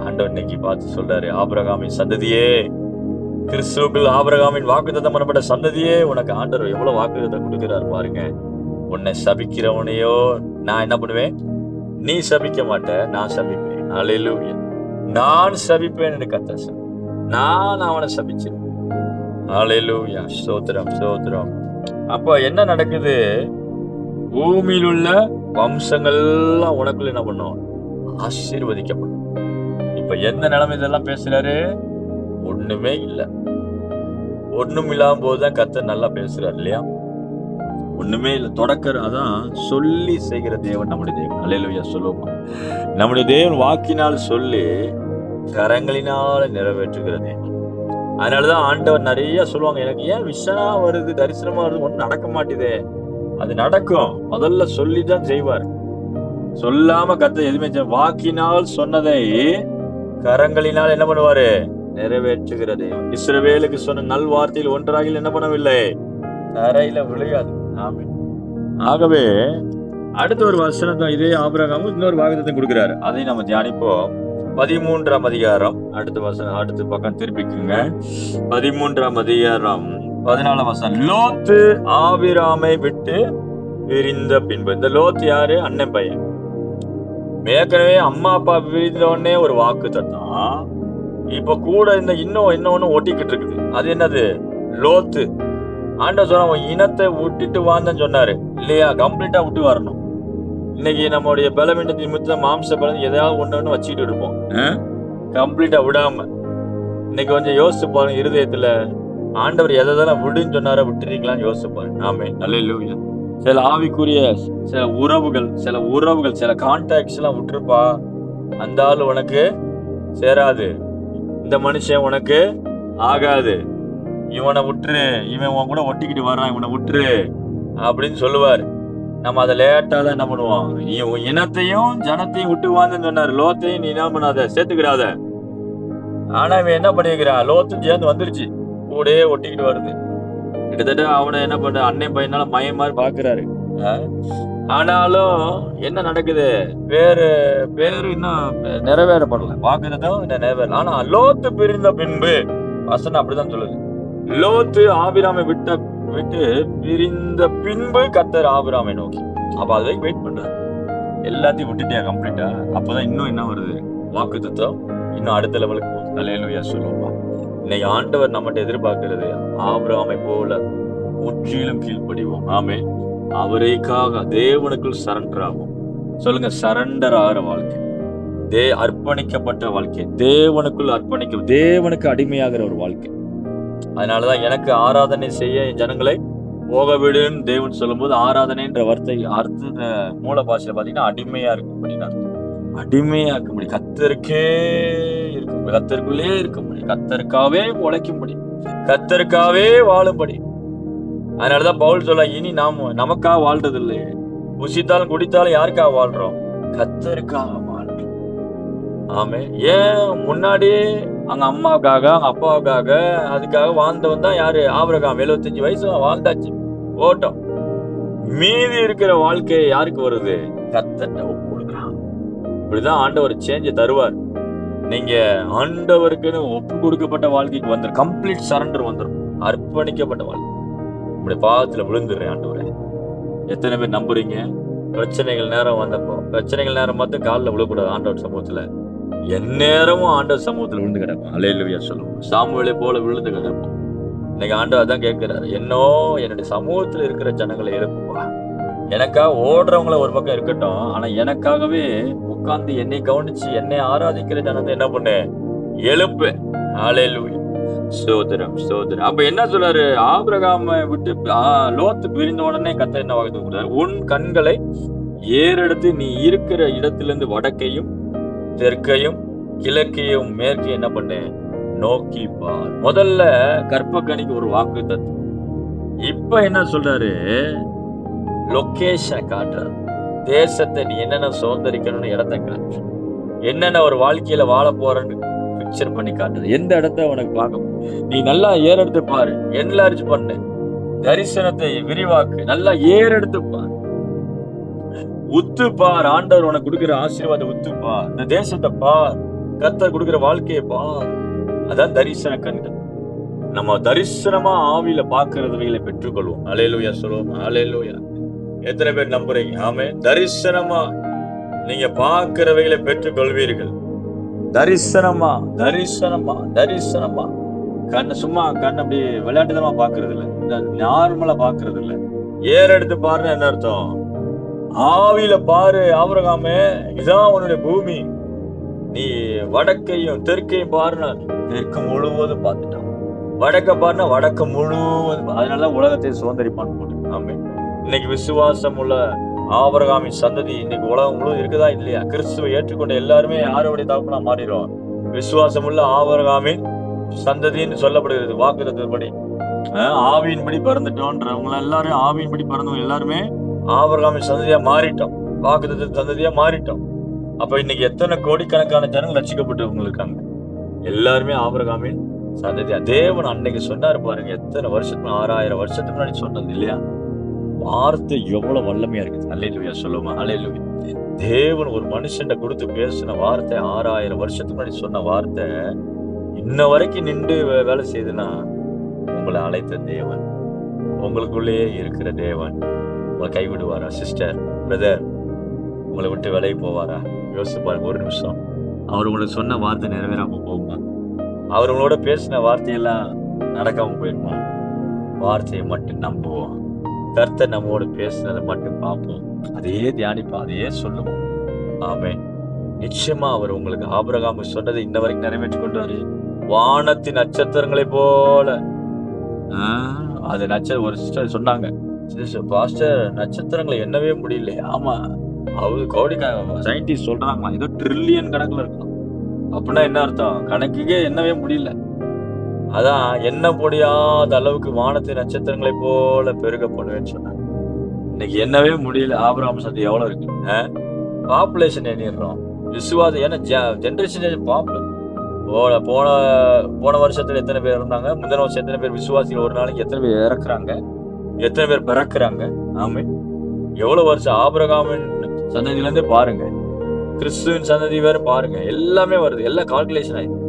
A: ஆண்டவர் இன்னைக்கு பார்த்து சொல்றாரு, ஆபிரகாமின் சந்ததியே, கிறிஸ்துவுக்குள் ஆபிரகாமின் வாக்குத்தத்தம் பண்ணப்பட்ட சந்ததியே, உனக்கு ஆண்டவர் எவ்வளவு வாக்குத்தத்தம் கொடுக்கிறார் பாருங்க. உன்னை சபிக்கிறவனையோ நான் என்ன பண்ணுவேன்? நீ சபிக்க மாட்ட, நான் சபிப்பேன். ஹல்லேலூயா. நான் சபிப்பேன், கர்த்தர் சொன்னார். நான் அவனை சபிச்சேன். ஹல்லேலூயா. ஸ்தோத்திரம் ஸ்தோத்திரம். அப்ப என்ன நடக்குது? பூமியில் உள்ள வம்சங்கள் எல்லாம் உனக்குள்ள என்ன பண்ணும்? ஆசீர்வதிக்கப்படும். இப்ப எந்த நிலைமை இதெல்லாம் பேசுறாரு? ஒண்ணுமே இல்ல. ஒண்ணும் இல்லாம போதுதான் கர்த்தர் நல்லா பேசுறாரு இல்லையா? ஒண்ணுமே இல்ல. தொடக்கர் அதான் சொல்லி செய்கிற தேவன் நம்முடைய தேவன். ஹல்லேலூயா சொல்லுவோமா? நம்முடைய தேவன் வாக்கினால் சொல்லி கரங்களினால நிறைவேற்றுகிற தேவன். அதனாலதான் ஆண்டவர் நிறைய சொல்லுவாங்க, எனக்கு ஏன் விஷனா வருது, தரிசனமா வருது, ஒன்னும் நடக்க மாட்டேதே. அது நடக்கும். முதல்ல சொல்லிதான் செய்வார். சொல்லாம கர்த்தர் எதுவுமே வாக்கினால் சொன்னதை கரங்களினால் என்ன பண்ணுவாரு? நிறைவேற்றுகிற தேவன். இஸ்ரவேலுக்கு சொன்ன நல் வார்த்தையில் ஒன்றாக என்ன பண்ணவில்லை? தரையில விளையாது. ஆமென். ஆகவே அடுத்த ஒரு வசனம் தான் இதே ஆபிரகாமும் இன்னொரு வாக்குத்தத்தம் கொடுக்கிறாரு. அதை நம்ம தியானிப்போம். 13ஆம் அதிகாரம் அடுத்த வசனம், அடுத்த பக்கம் திருப்பிக்குங்க. 13ஆம் அதிகாரம் 14ஆம் வசனம். லோத்து ஆபிராமை விட்டு பிரிந்த பின்பு. இந்த லோத்து யாரு? அண்ணன் பையன். ஏற்கனவே அம்மா அப்பா பிரிந்த உடனே ஒரு வாக்கு தத்தம், இப்ப கூட இந்த இன்னொன்னு ஒட்டிக்கிட்டு இருக்குது. அது என்னது? லோத்து. ஆண்டவர் சொன்ன, இனத்தை விட்டுட்டு வான்னு சொன்னாரு இல்லையா? கம்ப்ளீட்டா விட்டு வரணும். இன்னைக்கு நம்மளுடைய பலவீனத்தின் நிமித்தம் மாம்ச பலம் எதையாவது ஒண்ணு வச்சுக்கிட்டு இருப்போம், கம்ப்ளீட்டா விடாம. இன்னைக்கு கொஞ்சம் யோசிச்சு பாருங்க, இருதயத்துல ஆண்டவர் எதெல்லாம் விடுன்னு சொன்னாரோ விட்டுறீங்களான்னு யோசிச்சு பாருங்க. ஆமே, அல்லேலூயா. சில ஆவிக்குரிய சில உறவுகள் சில கான்டாக்ட்ஸ் எல்லாம் விட்டுருப்பா. அந்த ஆள் உனக்கு சேராது, இந்த மனுஷன் உனக்கு ஆகாது, இவனை விட்டுரு, இவன் உன் கூட ஒட்டிக்கிட்டு வர்றான், இவனை விட்டுரு அப்படின்னு சொல்லுவார். நம்ம அதை லேட்டா தான் என்ன பண்ணுவோம், இனத்தையும் ஜனத்தையும் விட்டு வாழ்ந்துன்னு சொன்னாரு. லோத்தையும் நீ என்ன பண்ணாத, சேர்த்துக்கிடாத. ஆனா இவன் என்ன பண்ணிருக்கிறான், லோத்தும் சேர்ந்து வந்துருச்சு, கூடயே ஒட்டிக்கிட்டு வருது. கிட்டத்தட்ட அவனை என்ன பண்ற, அன்னை பையனால மயம் மாதிரி பாக்குறாரு. ஆனாலும் என்ன நடக்குது, பேரு இன்னும் நிறைவேறப்படல, பாக்குறதும் இன்னும் நிறைவேறல. ஆனா லோத்து பிரிந்த பின்பு வசனம் அப்படிதான் சொல்லுது. லோத்து ஆபிராமை விட்டு பிரிந்த பின்பு கர்த்தர் ஆபிராமை நோக்கி. அப்ப அது வரைக்கும் வெயிட் பண்றாரு. எல்லாத்தையும் விட்டுட்டியா கம்ப்ளீட்டா, அப்பதான் இன்னும் என்ன வருது, வாக்குத்தத்தம் இன்னும் அடுத்த லெவலுக்கு போகுது. அல்லேலூயா சொல்லுவா. இன்னைக்கு ஆண்டவர் நம்மகிட்ட எதிர்பார்க்கிறது, ஆபிரகாமை போல முற்றிலும் கீழ்ப்படிவோம். ஆமே, அவரைக்காக தேவனுக்குள் சரண்டர் ஆகும். சொல்லுங்க, சரண்டர் ஆகிற வாழ்க்கை, அர்ப்பணிக்கப்பட்ட வாழ்க்கை, தேவனுக்குள் தேவனுக்கு அடிமையாகிற ஒரு வாழ்க்கை. அதனாலதான் எனக்கு ஆராதனை செய்ய ஜனங்களை போக விடுன்னு தேவன் சொல்லும் போது, ஆராதனைன்ற வார்த்தை அர்த்த மூல பாஷையில பாத்தீங்கன்னா அடிமையா இருக்கும் அப்படின்னு அர்த்தம். அடிமையா இருக்க முடியும், கர்த்தருக்கே இருக்க முடியும், கர்த்தருக்குள்ளே இருக்க முடியும், கர்த்தருக்காவே உழைக்கும்படி, கர்த்தருக்காவே வாழும்படி. அதனாலதான் பவுல் சொல்ல, இனி நமக்காக வாழ்றது இல்லை, புசித்தாலும் குடித்தாலும் யாருக்காக வாழ்றோம், கர்த்தருக்காக வாழ்றோம். ஆமே. ஏன் முன்னாடி அங்க அம்மாவுக்காக அங்க அப்பாவுக்காக அதுக்காக வாழ்ந்தவன் தான் யாரு, ஆபிரகாம். 75 வயசு வாழ்ந்தாச்சு, ஓட்டம். மீதி இருக்கிற வாழ்க்கை யாருக்கு வருது, கர்த்தர்ட்ட ஒப்பு கொடுக்குறான். இப்படிதான் ஆண்டவர் சேஞ்ச தருவார். நீங்க ஆண்டவருக்குன்னு ஒப்பு கொடுக்கப்பட்ட வாழ்க்கைக்கு வந்துடும், கம்ப்ளீட் சரண்டர் வந்துடும், அர்ப்பணிக்கப்பட்ட வாழ்க்கை. இப்படி பாவத்துல விழுந்துடுறேன் ஆண்டவரே. எத்தனை பேர் நம்புறீங்க? பிரச்சனைகள் நேரம் வந்தப்போ, பிரச்சனைகள் நேரம் பார்த்து காலில் விழக்கூடாது, ஆண்டவர் சமூகத்துல எந்நேரமும் ஆண்டவர் சமூகத்துல விழுந்து கிடப்போம். அல்லேலூயா சொல்லுவோம். சாமுவேலை போல விழுந்து கிடப்போம். இன்னைக்கு ஆண்டவர் தான் கேட்கிறாரு, என்னுடைய சமூகத்துல இருக்கிற ஜனங்களை எழுப்புப்பா. எனக்காக ஓடுறவங்கள ஒரு பக்கம் இருக்கட்டும், ஆனா எனக்காகவே உட்கார்ந்து என்னை கவனிச்சு என்னை ஆராதிக்கிற ஜனத்தை என்ன பண்ணு, எழுப்பு. அல்லேலூயா, ஸ்தோத்திரம் ஸ்தோத்திரம். அப்ப என்ன சொல்றாரு, ஆபிரகாமை விட்டு லோத்து பிரிந்த உடனே கர்த்தர் என்ன வாக்கு கொடுத்தாரு, உன் கண்களை ஏறெடுத்து நீ இருக்கிற இடத்திலிருந்து வடக்கையும் தெற்கையும் கிழக்கையும் மேற்கையும் என்ன பண்ணு, நோக்கி பார். முதல்ல கற்பக்கணிக்கு ஒரு வாக்கு தத்து. இப்ப என்ன சொல்றாரு, லொகேஷன் காட்டுறாரு. தேசத்தை நீ என்னென்ன சுதந்திரிக்கணும்னு இடத்தை காட்டு, என்னென்ன ஒரு வாழ்க்கையில வாழ போறன்னு பிக்சர் பண்ணி காட்டுறது. எந்த இடத்த உனக்கு பார்க்க, நீ நல்லா ஏறெடுத்து பாரு, என்லார்ஜ் பண்ணு, தரிசனத்தை விரிவாக்கு, நல்லா ஏறெடுத்து பாரு, உத்து பார். ஆண்டவர் உனக்கு கொடுக்கிற ஆசீர்வாதம் உத்து பார், இந்த தேசத்தை பார், கர்த்தர் கொடுக்கிற வாழ்க்கையை பார். அதான் தரிசன கண்கள். நம்ம தரிசனமா ஆவியில பாக்குறதுவைகளை பெற்றுக்கொள்வோம். அல்லேலூயா சொல்லுவோம். அல்லேலூயா. எத்தனை பேர் நம்புறீங்க? ஆமே. தரிசனமா நீங்க பாக்குறவைகளை பெற்றுக்கொள்வீர்கள். தரிசனமா தரிசனமா தரிசனமா. சும்மா கண் அப்படி விளையாட்டுதமா பாக்குறது இல்ல, நார்மலா பாக்குறது இல்ல. ஏறெடுத்து பாருன்னு என்ன அர்த்தம், ஆவியில பாரு. ஆபிரகாமே, இதான் உன்னுடைய பூமி, நீ வடக்கையும் தெற்கையும் பாருனா, தெற்கு முழுவதும் பார்த்துட்டான். வடக்க பாருனா வடக்கு முழுவதும். அதனால உலகத்தை சுதந்திரிப்பான்னு போட்டு. ஆமே. இன்னைக்கு விசுவாசம் உள்ள ஆபிரகாமின் சந்ததி இன்னைக்கு உலகம் முழுவதும் இருக்குதா இல்லையா? கிறிஸ்துவை ஏற்றுக்கொண்ட எல்லாருமே யாருடைய தகப்பனா மாறிடும், விசுவாசம் உள்ள ஆபிரகாமின் சந்ததின்னு சொல்லப்படுகிறது வாக்குத்தத்தப்படி. ஆவியின்படி பிறந்துட்டோன்றவங்க எல்லாரும், ஆவியின்படி பிறந்தவங்க எல்லாருமே ஆபிரகாமின் சந்ததியா மாறிட்டோம், வாக்குத்தத்த சந்ததியா மாறிட்டோம். அப்ப இன்னைக்கு எத்தனை கோடிக்கணக்கான ஜனங்கள் ரட்சிக்கப்பட்டவங்க இருக்காங்க, எல்லாருமே ஆபிரகாமின் சந்ததியா. தேவன் அன்னைக்கு சொன்னாரு பாருங்க, எத்தனை வருஷத்துக்கு 6000 வருஷத்துக்கு முன்னாடி சொன்னது இல்லையா? வார்த்தை எவ்வளவு வல்லமையா இருக்கு. அல்லேலூயா சொல்லுமா. அல்லேலூயா. தேவன் ஒரு மனுஷன் கொடுத்து பேசின வார்த்தை, 6000 வருஷத்துக்கு முன்னாடி சொன்ன வார்த்தை இன்ன வரைக்கும் நின்று வேலை செய்யுதுன்னா, உங்களை அழைத்த தேவன், உங்களுக்குள்ளேயே இருக்கிற தேவன் உங்களை கைவிடுவாரா? சிஸ்டர், பிரதர், உங்களை விட்டு விலகி போவாரா? யோசிச்சு பாருங்க ஒரு நிமிஷம். அவர் உங்களுக்கு சொன்ன வார்த்தை நிறைவேறாம போகுமா? அவர் உங்களோட பேசின வார்த்தையெல்லாம் நடக்காம போயிருமா? வார்த்தையை மட்டும் நம்புவோம், கர்த்தர் நம்மோடு பேசுனதை மட்டும் பார்ப்போம், அதையே தியானிப்போம், அதையே சொல்லுவோம். ஆமென். நிச்சயமா அவர் உங்களுக்கு ஆபிரகாம் சொன்னதை இன்ன வரைக்கும் நிறைவேற்றி கொண்டாரு. வானத்தின் நட்சத்திரங்களை போல. அது ஒரு சிஸ்டர் சொன்னாங்க, பாஸ்டர் நட்சத்திரங்களை எண்ணவே முடியல. ஆமா, அவரு கோடிக்கணக்கான சயின்டிஸ்ட் சொல்றாங்களா, ஏதோ ட்ரில்லியன் கணக்குல இருக்கலாம். அப்படின்னா என்ன அர்த்தம்? கணக்குக்கே எண்ணவே முடியல. அதான் எண்ண முடியாத அளவுக்கு வானத்தின் நட்சத்திரங்களை போல பெருக பண்ணுவேன்னு சொன்னாங்க. இன்னைக்கு எண்ணவே முடியல. ஆபிரகாம் சந்தை எவ்வளவு இருக்கு? பாப்புலேஷன் எண்ணிடுறோம். விசுவாசம் ஏன்னா ஜென்ரேஷன் போன வருஷத்துல எத்தனை பேர் இருந்தாங்க, முந்தின வருஷம் எத்தனை பேர் விசுவாசிகள், ஒரு நாளைக்கு எத்தனை பேர் இறக்குறாங்க, எத்தனை பேர் பிறக்குறாங்க. ஆமே, எவ்வளவு வருஷம் ஆபிரகாமின் சந்ததியில இருந்து பாருங்க, கிறிஸ்துவின் சந்ததி வேற பாருங்க, எல்லாமே வருது, எல்லாம் கால்குலேஷன் ஆயிடுது.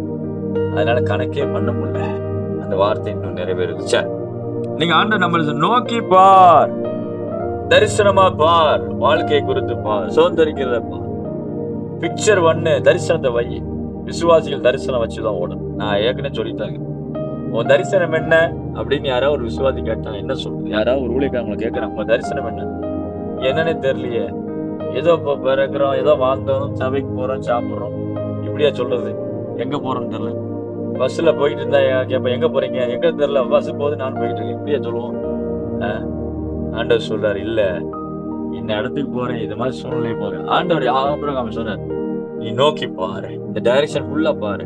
A: அதனால கணக்கே பண்ண முடியல. அந்த வார்த்தை இன்னும் நிறைவேறுச்சு. நீங்க ஆண்டவர் நம்மள நோக்கி பார், தரிசனமா பார், வாழ்க்கையை குறித்து பார், சுதந்திரிக்கிறத பார். பிக்சர் 1, தரிசனத்தை வை. விசுவாசிகள் தரிசனம் வச்சுதான் ஓடும். நான் ஏற்கனவே சொல்லிட்டாங்க. உன் தரிசனம் என்ன அப்படின்னு யாராவது ஒரு விசுவாசி கேட்டா என்ன சொல்றது? யாராவது ஒரு ஊழியக்காரங்களை கேட்கறாங்க, உன் தரிசனம் என்ன? என்னன்னே தெரியலையே, ஏதோ பிறக்கிறோம், ஏதோ வாழ்ந்தோம், சபைக்கு போறோம், சாப்பிடுறோம், இப்படியா சொல்றது? எங்க போறோம்னு தெரியல. பஸ்ல போயிட்டு இருந்தா கேட்ப, எங்க போறீங்க? எங்க தெரியல, பஸ் போகுது, நான் போயிட்டு இருக்கேன், இப்படியா சொல்லுவோம்? ஆண்டவர் சொல்றாரு, இல்ல இந்த இடத்துக்கு போறேன், இது மாதிரி சூழ்நிலை போறேன். ஆண்டவர் ஆபிரகாம் சொன்னார், நீ நோக்கி பாரு, இந்த டைரக்ஷன் ஃபுல்லா பாரு.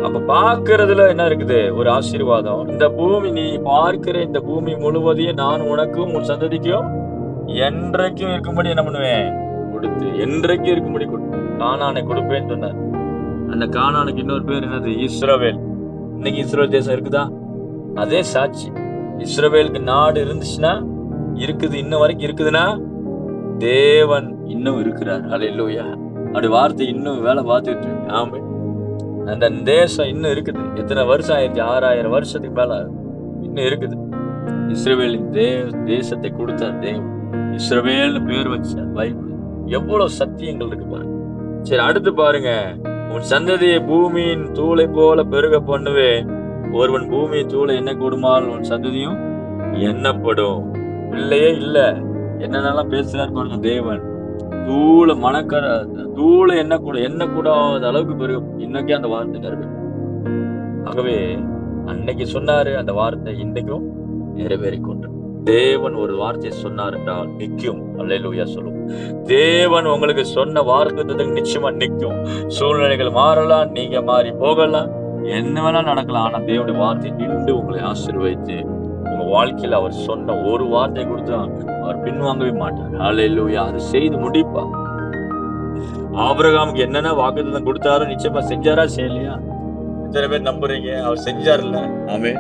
A: அப்ப பாக்குறதுல என்ன இருக்குது? ஒரு ஆசீர்வாதம். இந்த பூமி, நீ பார்க்கிற இந்த பூமி முழுவதையும் நான் உனக்கும் உன் சந்ததிக்கும் என்றைக்கும் இருக்கும்படி என்ன பண்ணுவேன்? கொடுத்து, என்றைக்கும் இருக்கும்படி கானானை கொடுப்பேன்னு சொன்னார். அந்த கானானுக்கு இன்னொரு பேர் என்னது? இஸ்ரவேல். இன்னைக்கு இஸ்ரவேல் தேசம் இருக்குதா? அதே சாட்சி. இஸ்ரவேலுக்கு நாடு இருந்துச்சுன்னா, இருக்குது, இன்ன வரைக்கும் இருக்குதுன்னா தேவன் இன்னும் இருக்கிறார். அல்லேலூயா. அப்படி வார்த்தை இன்னும் வேலை பார்த்துட்டு இருக்கு. ஆமா, அந்த தேசம் இன்னும் இருக்குது. எத்தனை வருஷம் ஆயிடுச்சு? 6000 வருஷத்துக்கு மேல இன்னும் இருக்குது. இஸ்ரவேலின் தேசத்தை கொடுத்தார் தேவன். இஸ்ரவேல்னு பேர் வச்சார். பைபிள் எவ்வளவு சத்தியங்கள் இருக்கு பாருங்க. சரி, அடுத்து பாருங்க, உன் சந்ததியை பூமியின் தூளை போல பெருக பண்ணுவேன். ஒருவன் பூமியின் தூளை என்ன கூடுமால் உன் சந்ததியும் எண்ணப்படும். இல்லையே இல்ல, என்னென்னலாம் பேசுறாரு பாருங்க தேவன். தூளை மணக்கிற தூளை என்ன கூடாத அளவுக்கு பெருக. இன்னைக்கே அந்த வார்த்தை நிறைவேறும். ஆகவே அன்னைக்கு சொன்னாரு அந்த வார்த்தை, இன்னைக்கும் நிறைவேறிக் கொண்டு. தேவன் ஒரு வார்த்தையை சொன்னார் என்றால் நிற்கும். அல்லேலூயா சொல்லும். தேவன் உங்களுக்கு சொன்ன வார்த்தை நிச்சயமா நிற்கும். சூழ்நிலைகள் மாறலாம், நீங்க மாறி போகலாம், என்ன வேணா நடக்கலாம். ஆனா தேவனுடைய வார்த்தை நின்று உங்களை ஆசீர்வதித்து உங்க வாழ்க்கையில அவர் சொன்ன ஒரு வார்த்தை கொடுத்து அவர் பின்வாங்கவே மாட்டார். அல்லேலூயா. அது செய்து முடிப்பா. ஆபிரகாமுக்கு என்னென்ன வாக்குத்தத்தம் கொடுத்தாரோ நிச்சயமா செஞ்சாரா, செய்யலையா? எத்தனை பேர் நம்புறீங்க? அவர் செஞ்சார்ல. ஆமென்.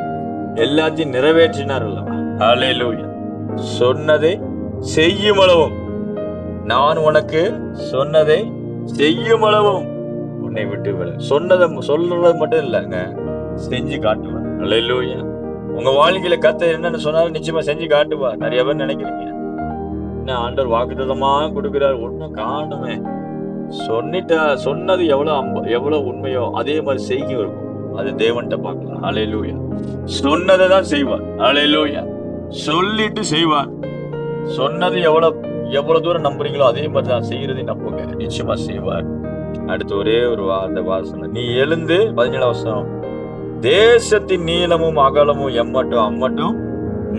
A: எல்லாத்தையும் நிறைவேற்றினார் அல்லவா? அல்லேலூயா. சொன்னதை செய்யும் அளவும், நான் உனக்கு சொன்னதை செய்யும் அளவும் உன்னை விட்டு விட. சொல்றது மட்டும் இல்லைங்க, செஞ்சு காட்டுவார். அல்லேலூயா. உங்க வாழ்க்கையில கர்த்தர் என்னன்னு சொன்னாலும் நிச்சயமா செஞ்சு காட்டுவார். நிறைய பேர் நினைக்கிறீங்க, என்ன ஆண்டவர் வாக்குத்தத்தமா கொடுக்கிறார், ஒன்னும் காணுமே. சொன்னது எவ்வளவு உண்மையோ அதே மாதிரி செய்கை இருக்கும். அது தேவன்கிட்ட பார்க்கலாம். அல்லேலூயா. சொன்னதை தான் செய்வார். அல்லேலூயா. சொல்லிட்டு செய்வார். சொன்னது எவ்வளவு தூரம் நம்புறீங்களோ அதே மாதிரி தான் செய்யறதை நம்புங்க, நிச்சயமா செய்வார். அடுத்து ஒரே ஒரு வாசனை, நீ எழுந்து 17 வருஷம் தேசத்தின் நீளமும் அகலமும் அம்மட்டும்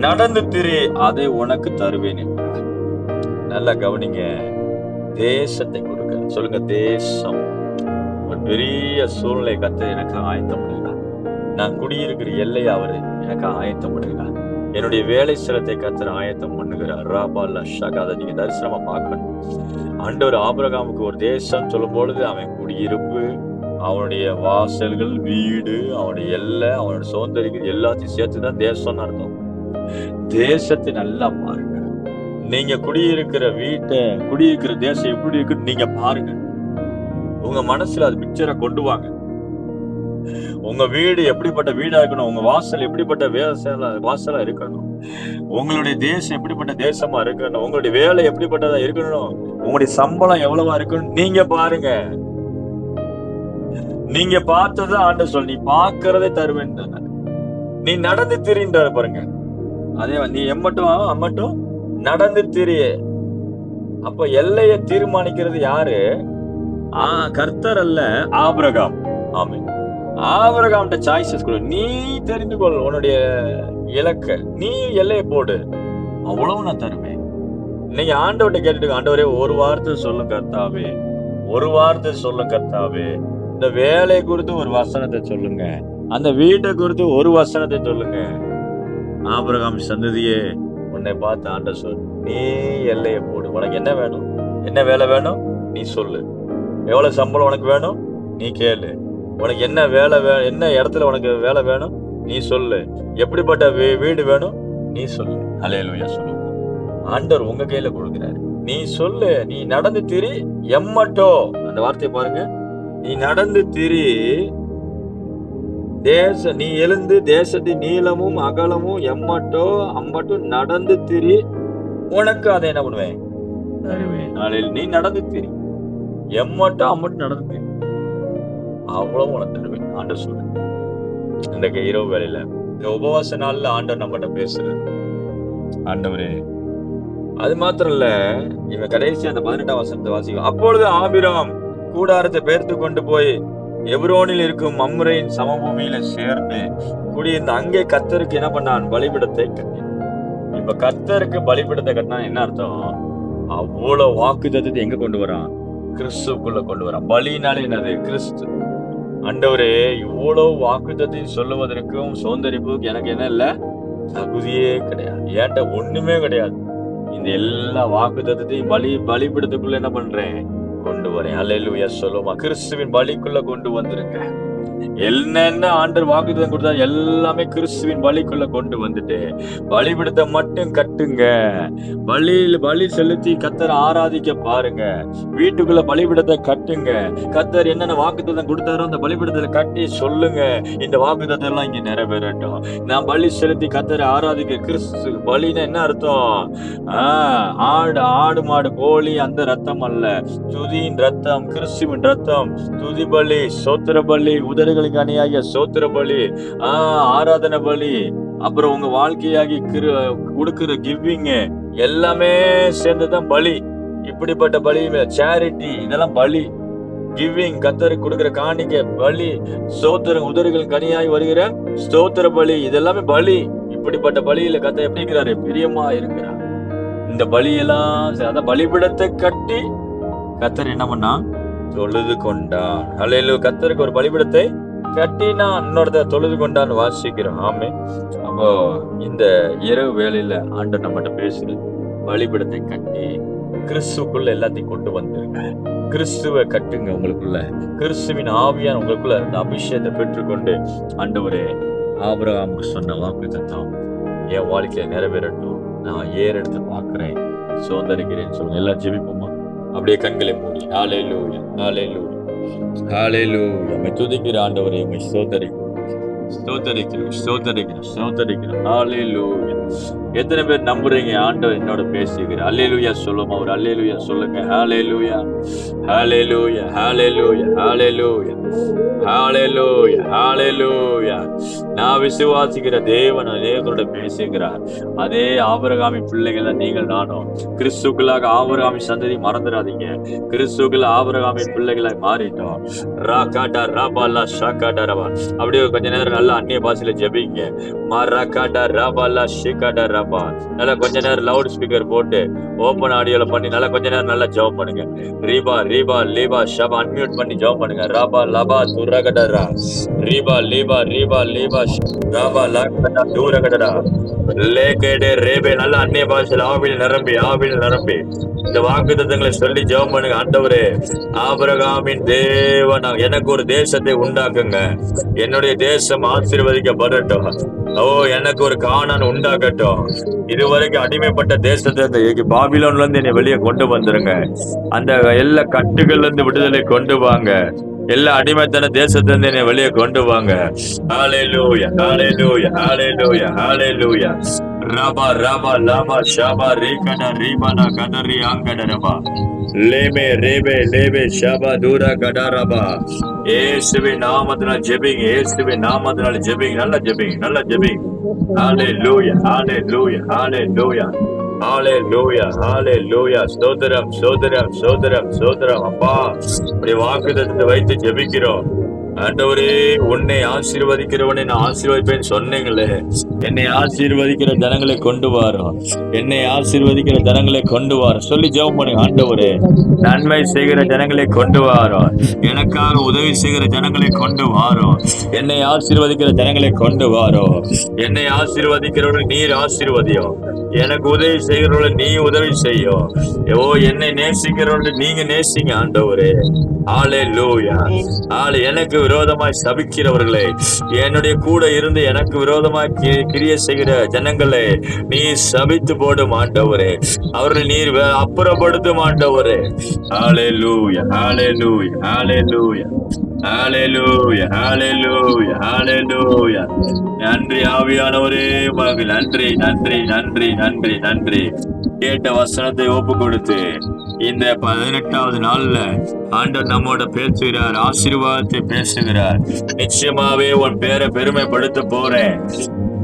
A: நடந்து திரி, அதை உனக்கு தருவேன் என்றார். நல்லா கவனிங்க. தேசத்தை கொடுக்க சொல்லுங்க. தேசம் ஒரு பெரிய சூழ்நிலை கர்த்தர் எனக்கு ஆயத்தம் பண்ணுகிறார். நான் குடியிருக்கிற எல்லையை அவரு எனக்கு ஆயத்தம் பண்ணுகிறார். என்னுடைய வேலை ஸ்தலத்தை கர்த்தர் ஆயத்தம் பண்ணுகிறார். ராபால் அஷாக். அதை நீங்க தரிசனமா பார்க்கணும். ஆண்டவர் ஆபிரகாமுக்கு ஒரு தேசம் சொல்லும் பொழுது அவன் குடியிருப்பு, அவனுடைய வாசல்கள், வீடு, அவனுடைய எல்லை, அவனுடைய சௌந்தரியம் எல்லாத்தையும் சேர்த்துதான் தேசம்னு அர்த்தம். தேசத்தை நல்லா பாருங்க. நீங்க குடியிருக்கிற தேசம் எப்படி இருக்குன்னு நீங்க பாருங்க. உங்க மனசுல அது பிக்சரை கொண்டு வாங்க. உங்க வீடு எப்படிப்பட்ட வீடா இருக்கணும், உங்க வாசல் எப்படிப்பட்ட வாசலா இருக்கணும், உங்களுடைய தேசம் எப்படிப்பட்ட தேசமா இருக்கணும், உங்களுடைய வேலை எப்படிப்பட்டதா இருக்கணும், உங்களுடைய சம்பளம் எவ்வளவா இருக்கணும் நீங்க பாருங்க. நீங்க பார்த்ததை ஆண்டவர் சொல்லி, நீ பார்க்கிறதை தருவேன், நீ நடந்து திரின்றாரு பாருங்க. அதே நீ அம்மட்டும் நடந்து திரிய. அப்ப எல்லையை தீர்மானிக்கிறது யாரு? கர்த்தர் அல்ல, ஆபிரகாம். ஆமென். ஆபிரகாம்கிட்ட சாய்ஸஸ் கொடு. நீ தெரிந்து கொள் உன்னுடைய இலக்க, நீ எல்லையை போடு, அவ்வளவு நான் தருவேன். இன்னைக்கு ஆண்டவர்கிட்ட கேட்டுட்டு, ஆண்டவரே ஒரு வார்த்தை சொல்லும் கர்த்தாவே, ஒரு வார்த்தை சொல்லும் கர்த்தாவே. இந்த வேலை குறித்து ஒரு வசனத்தை சொல்லுங்க, அந்த வீட்டை குறித்து ஒரு வசனத்தை சொல்லுங்க. ஆபிரகாம் சந்ததியே, உன்னை பார்த்து ஆண்டவர் சொல், நீ எல்லையை போடு. உனக்கு என்ன வேணும்? என்ன வேலை வேணும்? நீ சொல்லு. எவ்வளவு சம்பளம் உனக்கு வேணும்? நீ கேளு. உனக்கு என்ன வேலை என்ன இடத்துல உனக்கு வேலை வேணும்? நீ சொல்லு. எப்படிப்பட்ட வீடு வேணும்? நீ சொல்லு. ஹல்லேலூயா சொல்லு. ஆண்டவர் உங்க கையில கொடுக்கிறாரு. நீ சொல்லு. நீ நடந்து திரி, எம்மட்டோ. அந்த வார்த்தையை பாருங்க. நீ நடந்து திரி, நீ எழுந்து தேசத்தின் நீளமும் அகலமும் எம்மட்டோ அம்மட்டும் நடந்து திரி, உனக்கு அதை என்ன பண்ணுவேன்? தருவேன். நீ நடந்து திரி, எம்மட்டோ அம்மட்டும் நடந்து திரி, அவ்வளவு உனக்கு தருவேன். ஆண்டவர் சொல்லு. இன்றைக்கு இரவு வேளையில இந்த உபவாச நாள்ல ஆண்டவர் நம்மகிட்ட பேசுறது. ஆண்டவரே, அது மாத்திரம் இல்ல, இவன் கடைசி அந்த 18ஆம் வசனத்தை வாசிக்கும். அப்பொழுது ஆபிரகாம் கூடாரத்தை பெயர்த்து கொண்டு போய் எப்ரோனில் இருக்கும் மம்ரேயின் சமபூமியில சேர்ந்து குடியிருந்த அங்கே கர்த்தருக்கு என்ன பண்ணான்? பலிபீடத்தை கட்டினான். இப்ப கர்த்தருக்கு பலிபீடத்தை கட்டினா என்ன அர்த்தம்? அவ்வளவு வாக்குத்தத்தத்தை எங்க கொண்டு வரான்? கிறிஸ்துக்குள்ள கொண்டு வரான். பலினாலே என்னது? கிறிஸ்து. ஆண்டவரே, இவ்வளவு வாக்குத்தத்தையும் சொல்லுவதற்கும் சோந்தரிப்புக்கு எனக்கு என்ன இல்ல? தகுதியே கிடையாது. ஏன்ட்ட ஒண்ணுமே கிடையாது. இந்த எல்லா வாக்குத்தத்தையும் பலிபீடத்துக்குள்ள என்ன பண்றேன்? கொண்டு வரேன். அல்லேலூயா சொல்லுமா. கிறிஸ்துவின் பலிக்குள்ள கொண்டு வந்துருங்க. என்னென்ன ஆண்டவர் வாக்குத்தத்தம் கொடுத்தா எல்லாமே கிறிஸ்துவின் பலிக்குள்ள கொண்டு வந்துட்டு பலிபீடத்தை மட்டும் கட்டுங்க. பலி செலுத்தி கர்த்தரை ஆராதிக்க பாருங்க. வீட்டுக்குள்ள பலிபீடத்தை கட்டுங்க. கர்த்தர் என்னென்ன வாக்குத்தத்தம் கொடுத்தாரோ அந்த பலிபீடத்தை கட்டி சொல்லுங்க, இந்த வாக்குத்தத்தம் எல்லாம் இங்க நிறைவேறட்டும். நான் பலி செலுத்தி கர்த்தரை ஆராதிக்க. கிறிஸ்து பலின்னு என்ன அர்த்தம்? ஆடு மாடு கோழி அந்த ரத்தம் அல்ல, துதியின் ரத்தம், கிறிஸ்துவின் ரத்தம். துதி பலி, சோத்திர பலி, உதடுகளுக்கு அணியாகிய சோத்திர பலி, ஆராதனை பலி, அப்புறம் உங்க வாழ்க்கையாகி கொடுக்கிற கிவிங், எல்லாமே சேர்ந்துதான் பலி. இப்படிப்பட்ட பலி, சேரிட்டி, இதெல்லாம் பலி. கிவிங், கர்த்தருக்கு கொடுக்கிற காணிக்கை பலி. ஸ்தோத்திரம், உதடுகளுக்கு அணியாகி வருகிற ஸ்தோத்திர பலி, இதெல்லாமே பலி. இப்படிப்பட்ட பலியில கர்த்தர் எப்படி இருக்கிறாரு? பிரியமா இருக்கிறார். இந்த பலியெல்லாம் அதான் பலிபீடத்தை கட்டி கர்த்தர் என்ன பண்ணா? தொழுது கொண்டான். அல்லேலூயா. கர்த்தருக்கு ஒரு பலிபீடத்தை கட்டினா இன்னொருத்த தொழுது கொண்டான்னு வாசிக்கிறோம். ஆமே. அப்போ இந்த இரவு வேளையில ஆண்டவர் நம்மகிட்ட பேசுறது, பலிபீடத்தை கட்டி கிறிஸ்துக்குள்ள எல்லாத்தையும் கொண்டு வந்துருங்க. கிறிஸ்துவை கட்டுங்க. உங்களுக்குள்ள கிறிஸ்துவின் ஆவியான உங்களுக்குள்ள இந்த அபிஷேகத்தை பெற்றுக்கொண்டு, ஆண்டவரே, ஆபிரகாமுக்கு சொன்ன வாக்குத்தத்தம் என் வாழ்க்கையில நிறைவேறட்டும். நான் ஏறெடுத்து பார்க்கிறேன், சோதரிக்கிறேன்னு சொல்லுங்க. எல்லாம் ஜெபிப்போமா? அப்படியே கண்களை மூடி. ஹல்லேலூயா, ஹல்லேலூயா, ஹல்லேலூயா. உம்மை துதிக்கிற ஆண்டவரே, உம்மை ஸ்தோத்தரிக்கிறோம். ஹல்லேலூயா. எத்தனை பேர் நம்புறீங்க ஆண்டவர் என்னோட பேசுகிறார்? அல்லேலூயா சொல்லுமா? ஒரு அல்லேலூயா சொல்லுங்க. ஹல்லேலூயா, ஹல்லேலூயா, ஹல்லேலூயா, ஹல்லேலூயா, ஹல்லேலூயா, ஹல்லேலூயா. நான் விசுவாசிக்கிற தேவனோட பேசுகிறார். அதே ஆபிரகாமின் பிள்ளைகள் நீங்கள் நானும். கிறிஸ்துக்குள்ளாக ஆபிரகாமின் சந்ததி மறந்துடாதீங்க. கிறிஸ்துக்குள்ள ஆபிரகாமின் பிள்ளைகளாய் மாறிட்டோம். ராகாடா ராபாலா ஷாகாடா ரபா. அப்படியே கொஞ்ச நேரம் நல்லா அந்நிய பாஷையில ஜெபிங்க. மராகாடா ராபாலா ஷிகாடா ரபா. நல்லா கொஞ்ச நேரம் லவுட் ஸ்பீக்கர் போட்டு ஓபன் ஆடியோல பண்ணி நல்லா கொஞ்ச நேரம் நல்லா ஜெபம் பண்ணுங்க. ரீபா ரீபா லீபா ஷபா அன்மியூட் பண்ணி ஜெபம் பண்ணுங்க. ராபா லபா துரகடரா ரீபா லீபா ரீபா லீபா ராபா லாகடா துரகடரா லேகேடே ரேபே. நல்லா அந்நிய பாஷையில ஆவியில் நிரம்பி இந்த வாக்குத்தத்தங்களை சொல்லி ஜெபம் பண்ணுங்க. ஆண்டவரே, ஆபிரகாமின் தேவன் எனக்கு ஒரு தேசத்தை உண்டாக்குங்க. என்னுடைய தேசம் ஆசீர்வதிக்கப்படட்டும். ஓ, எனக்கு ஒரு கானான் உண்டாகட்டும். இதுவரைக்கும் அடிமைப்பட்ட தேசத்தை பாபிலோன்ல இருந்து என்னை வெளியே கொண்டு வந்துருங்க. அந்த எல்லா கட்டுகள்ல இருந்து விடுதலை கொண்டு வாங்க. எல்லா அடிமைத்தன தேசத்திலிருந்து என்னை வெளியே கொண்டு வாங்க. ஹல்லேலூயா, ஹல்லேலூயா, ஹல்லேலூயா, ஹல்லேலூயா, Raba raba laba shaba rekada ribala kadari angada raba. Lebe rebe lebe shaba dura kadaraba. இயேசுவின் நாமத்தினால் ஜெபிங்க, இயேசுவின் நாமத்தினால் ஜெபிங்க, நல்ல ஜெபிங்க, நல்ல ஜெபிங்க. ஹalleluya, hallelujah, hallelujah, hallelujah, hallelujah. ஸ்தோத்திரம், ஸ்தோத்திரம், ஸ்தோத்திரம், ஸ்தோத்திரம். அப்பா, உடைய வாக்குத்தத்தத்தை வைத்து ஜெபிக்கிறோம். ஆண்டவரே, உன்னை ஆசீர்வதிக்கிறவனை நான் ஆசீர்வதிப்பேன்னு சொன்னீங்களே. என்னை ஆசீர்வதிக்கிற ஜனங்களை கொண்டு வாரோம், என்னை ஆசீர்வதிக்கிற ஜனங்களை கொண்டு வாரோம் சொல்லி ஜெபம் பண்ணுங்க. ஆண்டவரே, நன்மை செய்கிற ஜனங்களை கொண்டு வாரோம், எனக்காக உதவி செய்கிற ஜனங்களை கொண்டு வாரோம், என்னை ஆசீர்வதிக்கிற ஜனங்களை கொண்டு வாரோம். என்னை ஆசீர்வதிக்கிறவர்கள் நீர் ஆசீர்வதியும், எனக்கு உதவி செய்கிறவர்கள் நீ உதவி செய்யும். ஓ, என்னை நேசிக்கிறவர்கள் நீங்க நேசிங்க ஆண்டவரே. ஹalleluya. எனக்கு விரோதமாய் சபிக்கிறவர்களே, என்னுடைய கூட இருந்து எனக்கு விரோதமாய் கிரியை செய்கிற ஜனங்களே, நீ சபித்து போடும் ஆண்டவரே. அவர்கள் நீர் அப்புறப்படுத்தும் ஆண்டவரே. ஹalleluya, hallelujah, hallelujah, hallelujah, hallelujah, hallelujah. நன்றி ஆவியானவரே, மகள் நன்றி, நன்றி, நன்றி, நன்றி, நன்றி. கேட்ட வசனத்தை ஒப்பு கொடுத்து இந்த 18வது நாள்ல ஆண்டவர் நம்மோட பேசுகிறார், ஆசீர்வாதத்தை பேசுகிறார். நிச்சயமாவே உன் பேரை பெருமைப்படுத்த போறேன்,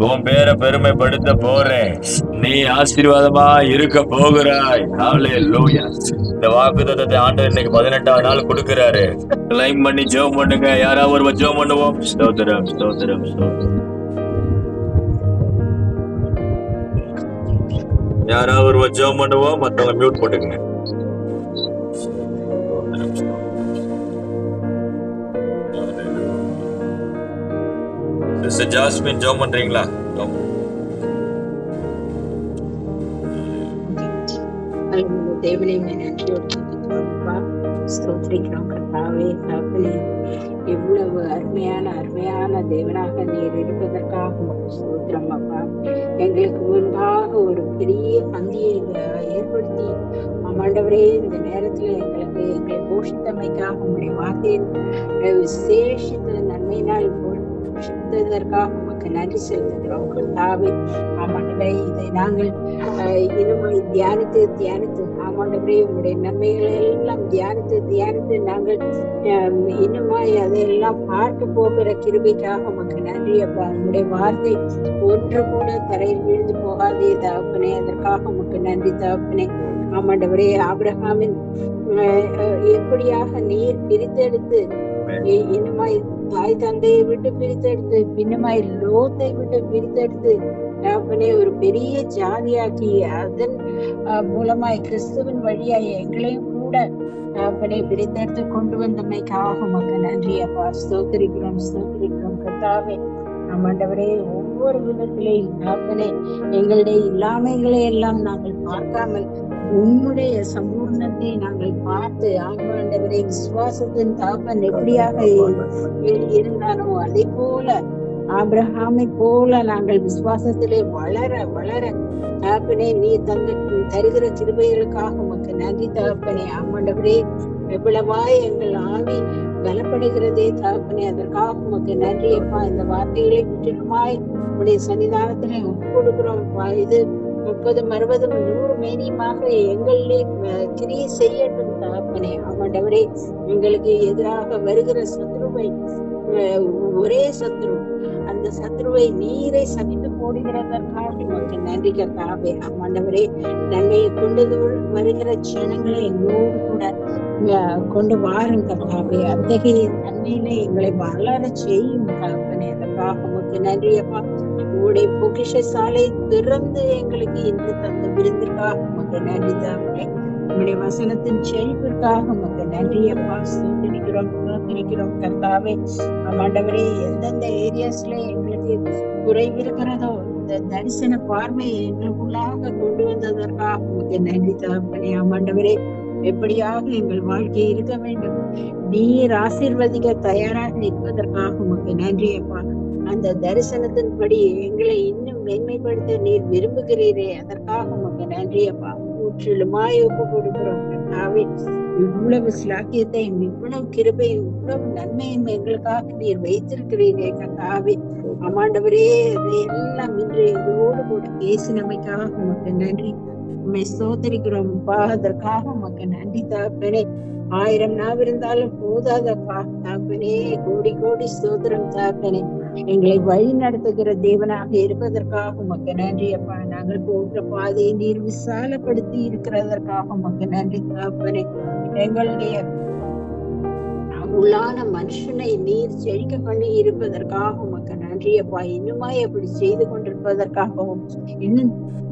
A: உன் பேரை பெருமைப்படுத்த போறேன், நீ ஆசீர்வாதமா இருக்க போகிறாய். ஹalleluya. இந்த வாக்குத்தத்தத்தை ஆண்டவர் இன்னைக்கு 18வது நாள் கொடுக்கிறாரு. லைன் பண்ணி ஜெபம் பண்ணுங்க. யாராவது ஒரு ஜெபம் பண்ணுவோம். ஸ்தோத்திரம், ஸ்தோத்திரம், ஸ்தோத்திரம். யாராவது ஒரு ஜெபம் பண்ணுவோம். மத்தவங்க மியூட் போட்டுக்கங்க. ஜாஸ்மின் ஜெபம் பண்றீங்களா?
B: தேவனே, நன்றியோடு ஸ்தோத்திரிக்கிறோம் கர்த்தாவே. எவ்வளவு அருமையான அருமையான தேவனாக நீர் இருப்பதற்காக ஸ்தோத்திரம் அப்பா. எங்களுக்கு முன்பாக ஒரு பெரிய பந்தியை ஏற்படுத்தி ஆண்டவரே, இந்த நேரத்துல எங்களை போஷித்தமைக்காக உங்களுடைய வார்த்தையின் விசேஷித்த நன்மையினால் போஷித்ததற்காக உமக்கு நன்றி செலுத்துகிறோம் கர்த்தாவே. ஆமாண்டவரே, இதை நாங்கள் இன்னும் தியானித்து தியானித்து ஆமாண்டவரே உங்களுடைய நன்மைகளை எல்லாம் தியானித்து நாங்கள் இன்னுமாய் அதையெல்லாம் பார்க்க போகிற கிருபைக்காக உமக்கு நன்றி அப்பா. உங்களுடைய வார்த்தை ஒன்று கூட தரையில் விழுந்து போகாதே தகப்பனே, அதற்காக உமக்கு நன்றி தகப்பனே. ஆமாண்டவரே, ஆபிரகாமின் எப்படியாக நீர் பிரித்தெடுத்து இன்னுமாய் தாய் தந்தையை விட்டு பிரித்தெடுத்து பின்னமாய் லோத்தை விட்டு பிரித்தெடுத்து தகப்பனே ஒரு பெரிய ஜாதியாக்கி அதன் மூலமாய் கிறிஸ்துவின் வழியாய் எங்களையும் கூட தகப்பனே பிரித்தெடுத்து கொண்டு வந்தமைக்காக உமக்கு நன்றி அப்பா. ஸ்தோத்திரிக்கிறோம் கர்த்தாவே. ஆண்டவரே, ஒவ்வொரு விதத்திலேயும் தகப்பனே எங்களுடைய இல்லாமைகளை எல்லாம் நாங்கள் பார்க்காமல் உன்னுடைய சம்பூர்ணத்தை நாங்கள் பார்த்து ஆண்டவரே விசுவாசத்தின் தகப்பன் எப்படியாக இருந்தானோ அதே போல ஆபிரகாமை போல நாங்கள் விசுவாசத்திலே வளர வளர தகப்பனே நீ தருகிற கிருபைகளுக்காக உமக்கு நன்றி தகப்பனே. ஆண்டவரே, எவ்வளவாய் எங்கள் ஆவி பலப்படுகிறதே தகப்பனே, அதற்காக உமக்கு நன்றி அப்பா. இந்த வார்த்தைகளை முற்றிலுமாய் உடைய சன்னிதானத்திலே ஒப்பு கொடுக்கிறோம். இது 30, 60, 100 மேனியமாக எங்களிலே கிரியை செய்யட்டும் தகப்பனே. ஆண்டவரே, எங்களுக்கு எதிராக வருகிற சத்ருவை ஒரே சத்ரு, அந்த சத்ருவை நீரை சமைத்து போடுகிறதற்காக உமக்கு நன்றி கர்த்தாவே. ஆண்டவரே, நன்மையை கொண்டு வருகிற ஜனங்களை எங்களோடு கூட கொண்டு வாரும் கர்த்தாவே. அத்தகைய நன்மையிலே எங்களை வளர செய்யும் தகப்பனே, அதற்காக உமக்கு நன்றி அப்பா. உங்களுடைய பொக்கிஷ சாலை திறந்து எங்களுக்கு இன்று தந்த விருந்திற்காக உமக்கு நன்றி தகப்பனே. உங்களுடைய வசனத்தின் செழிப்பிற்காக உமக்கு நன்றி அப்பா. ஸ்தோத்திரிக்கிறோம் கர்த்தாவே. ஆண்டவரே, எந்தெந்த ஏரியாஸ்ல எங்களுக்கு குறைவு இருக்கிறதோ இந்த தரிசன பார்வையை எங்களுக்குள்ளாக கொண்டு வந்ததற்காக உமக்கு நன்றி தகப்பனே. ஆண்டவரே, எப்படியாக எங்கள் வாழ்க்கை இருக்க வேண்டும், நீர் ஆசீர்வதிக்க தயாராக இருப்பதற்காக உமக்கு நன்றி அப்பா. அந்த தரிசனத்தின்படி எங்களை இன்னும் மேன்மைப்படுத்த நீர் விரும்புகிறீரே, அதற்காக உமக்கு நன்றி அப்பா. முற்றிலுமாய் ஒப்பு கொடுக்கிறோம் கர்த்தாவே. இவ்வளவு சிலாக்கியத்தையும் இவ்வளவு கிருபையும் இவ்வளவு நன்மையும் எங்களுக்காக நீர் வைத்திருக்கிறீரே கர்த்தாவே. ஆமாண்டவரே, இதையெல்லாம் இன்று எங்களோடு கூட பேசினமைக்காக உமக்கு நன்றி. உண்மை ஸ்தோத்திரிக்கிறோம் அப்பா. அதற்காக உமக்கு நன்றி தகப்பனே. 1000 நாவிருந்தாலும் போதாதப்பா தகப்பனே. கோடி கோடி ஸ்தோத்திரம் தகப்பனே. எங்களை வழி நடத்துகிற தேவனாக இருப்பதற்காக உமக்கு நன்றி அப்பா. நாங்கள் போகிற பாதையை நீர் விசாலப்படுத்தி இருக்கிறதற்காக உமக்கு நன்றி தகப்பனே. எங்களுடைய உள்ளான மனுஷனை நீர் செழிக்க பண்ணி இருப்பதற்காக உமக்கு நன்றி அப்பா. இன்னுமாய் அப்படி செய்து கொண்டிருப்பதற்காகவும் இன்னும்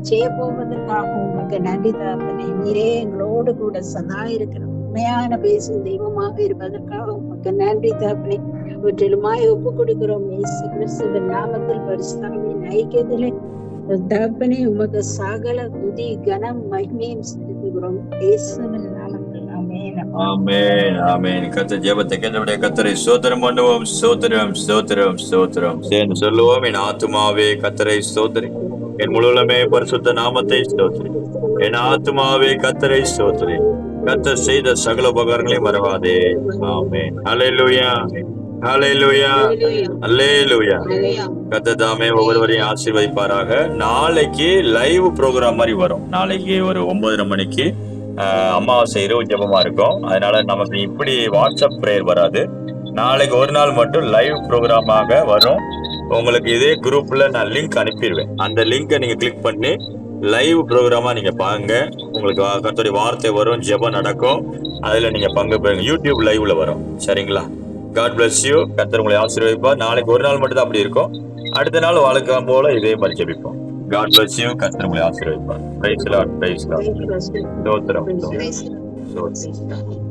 B: செய்ய போவதற்காகவும் உமக்கு நன்றி தகப்பனே. நீரே எங்களோடு கூட சதா இருக்கிற உண்மையான பேசும் தெய்வமாக இருப்பதற்காக உமக்கு நன்றி தகப்பனே. முற்றிலுமாய் ஒப்பு கொடுக்கிறோம் இயேசு கிறிஸ்துவின் நாமத்தில் பரிசுத்தாவின் ஐக்கியத்திலே தகப்பனே. உமக்கு சகல துதி கனம் மகிமையும் செலுத்துகிறோம் இயேசுவின் நாமத்தில். ஆமென்.
A: ஆமென் ஆமென். கர்த்தர் ஜெபத்தை கேட்டபடியே கர்த்தரை ஸ்தோத்திரம் பண்ணுவோம். ஸ்தோத்திரம் ஸ்தோத்திரம் ஸ்தோத்திரம் சேர்ந்து சொல்லுவோம். என் ஆத்துமாவே கர்த்தரை ஸ்தோத்திரி, என் முழுவதுமே பரிசுத்த நாமத்தை ஸ்தோத்திரி. என் ஆத்துமாவே கர்த்தரை ஸ்தோத்திரி, கர்த்தர் செய்த சகல உபகாரங்களையும் மறவாதே. ஆமென். ஹல்லேலூயா ஹல்லேலூயா ஹல்லேலூயா. கர்த்தர் தாமே ஒவ்வொருவரையும் ஆசீர்வதிப்பாராக. நாளைக்கு லைவ் ப்ரோக்ராம் மாதிரி வரும். நாளைக்கு ஒரு 9:30 மணிக்கு அமாவாசை இரவு ஜெபமா இருக்கும். அதனால நமக்கு இப்படி வாட்ஸ்அப் பிரேயர் வராது. நாளைக்கு ஒரு நாள் மட்டும் லைவ் ப்ரோக்ராமாக வரும். உங்களுக்கு இதே குரூப்ல நான் லிங்க் அனுப்பிடுவேன். அந்த லிங்கை நீங்க கிளிக் பண்ணி லைவ் ப்ரோக்ராமா நீங்க பாருங்க. உங்களுக்கு கர்த்தருடைய வார்த்தை வரும், ஜெபம் நடக்கும். அதுல நீங்க பங்கு பெறுங்க. யூடியூப் லைவ்ல வரும். சரிங்களா? God bless you. கர்த்தர் உங்களை ஆசீர்வதிப்பார். நாளைக்கு ஒரு நாள் மட்டும் தான் அப்படி இருக்கும். அடுத்த நாள் வழக்கம் போல இதே மாதிரி ஜெபிப்போம். God bless you. கர்த்தர் உங்களை ஆசீர்வதிப்பார். Praise the Lord. Praise the Lord. ஸ்தோத்திரம்.
B: Praise the Lord.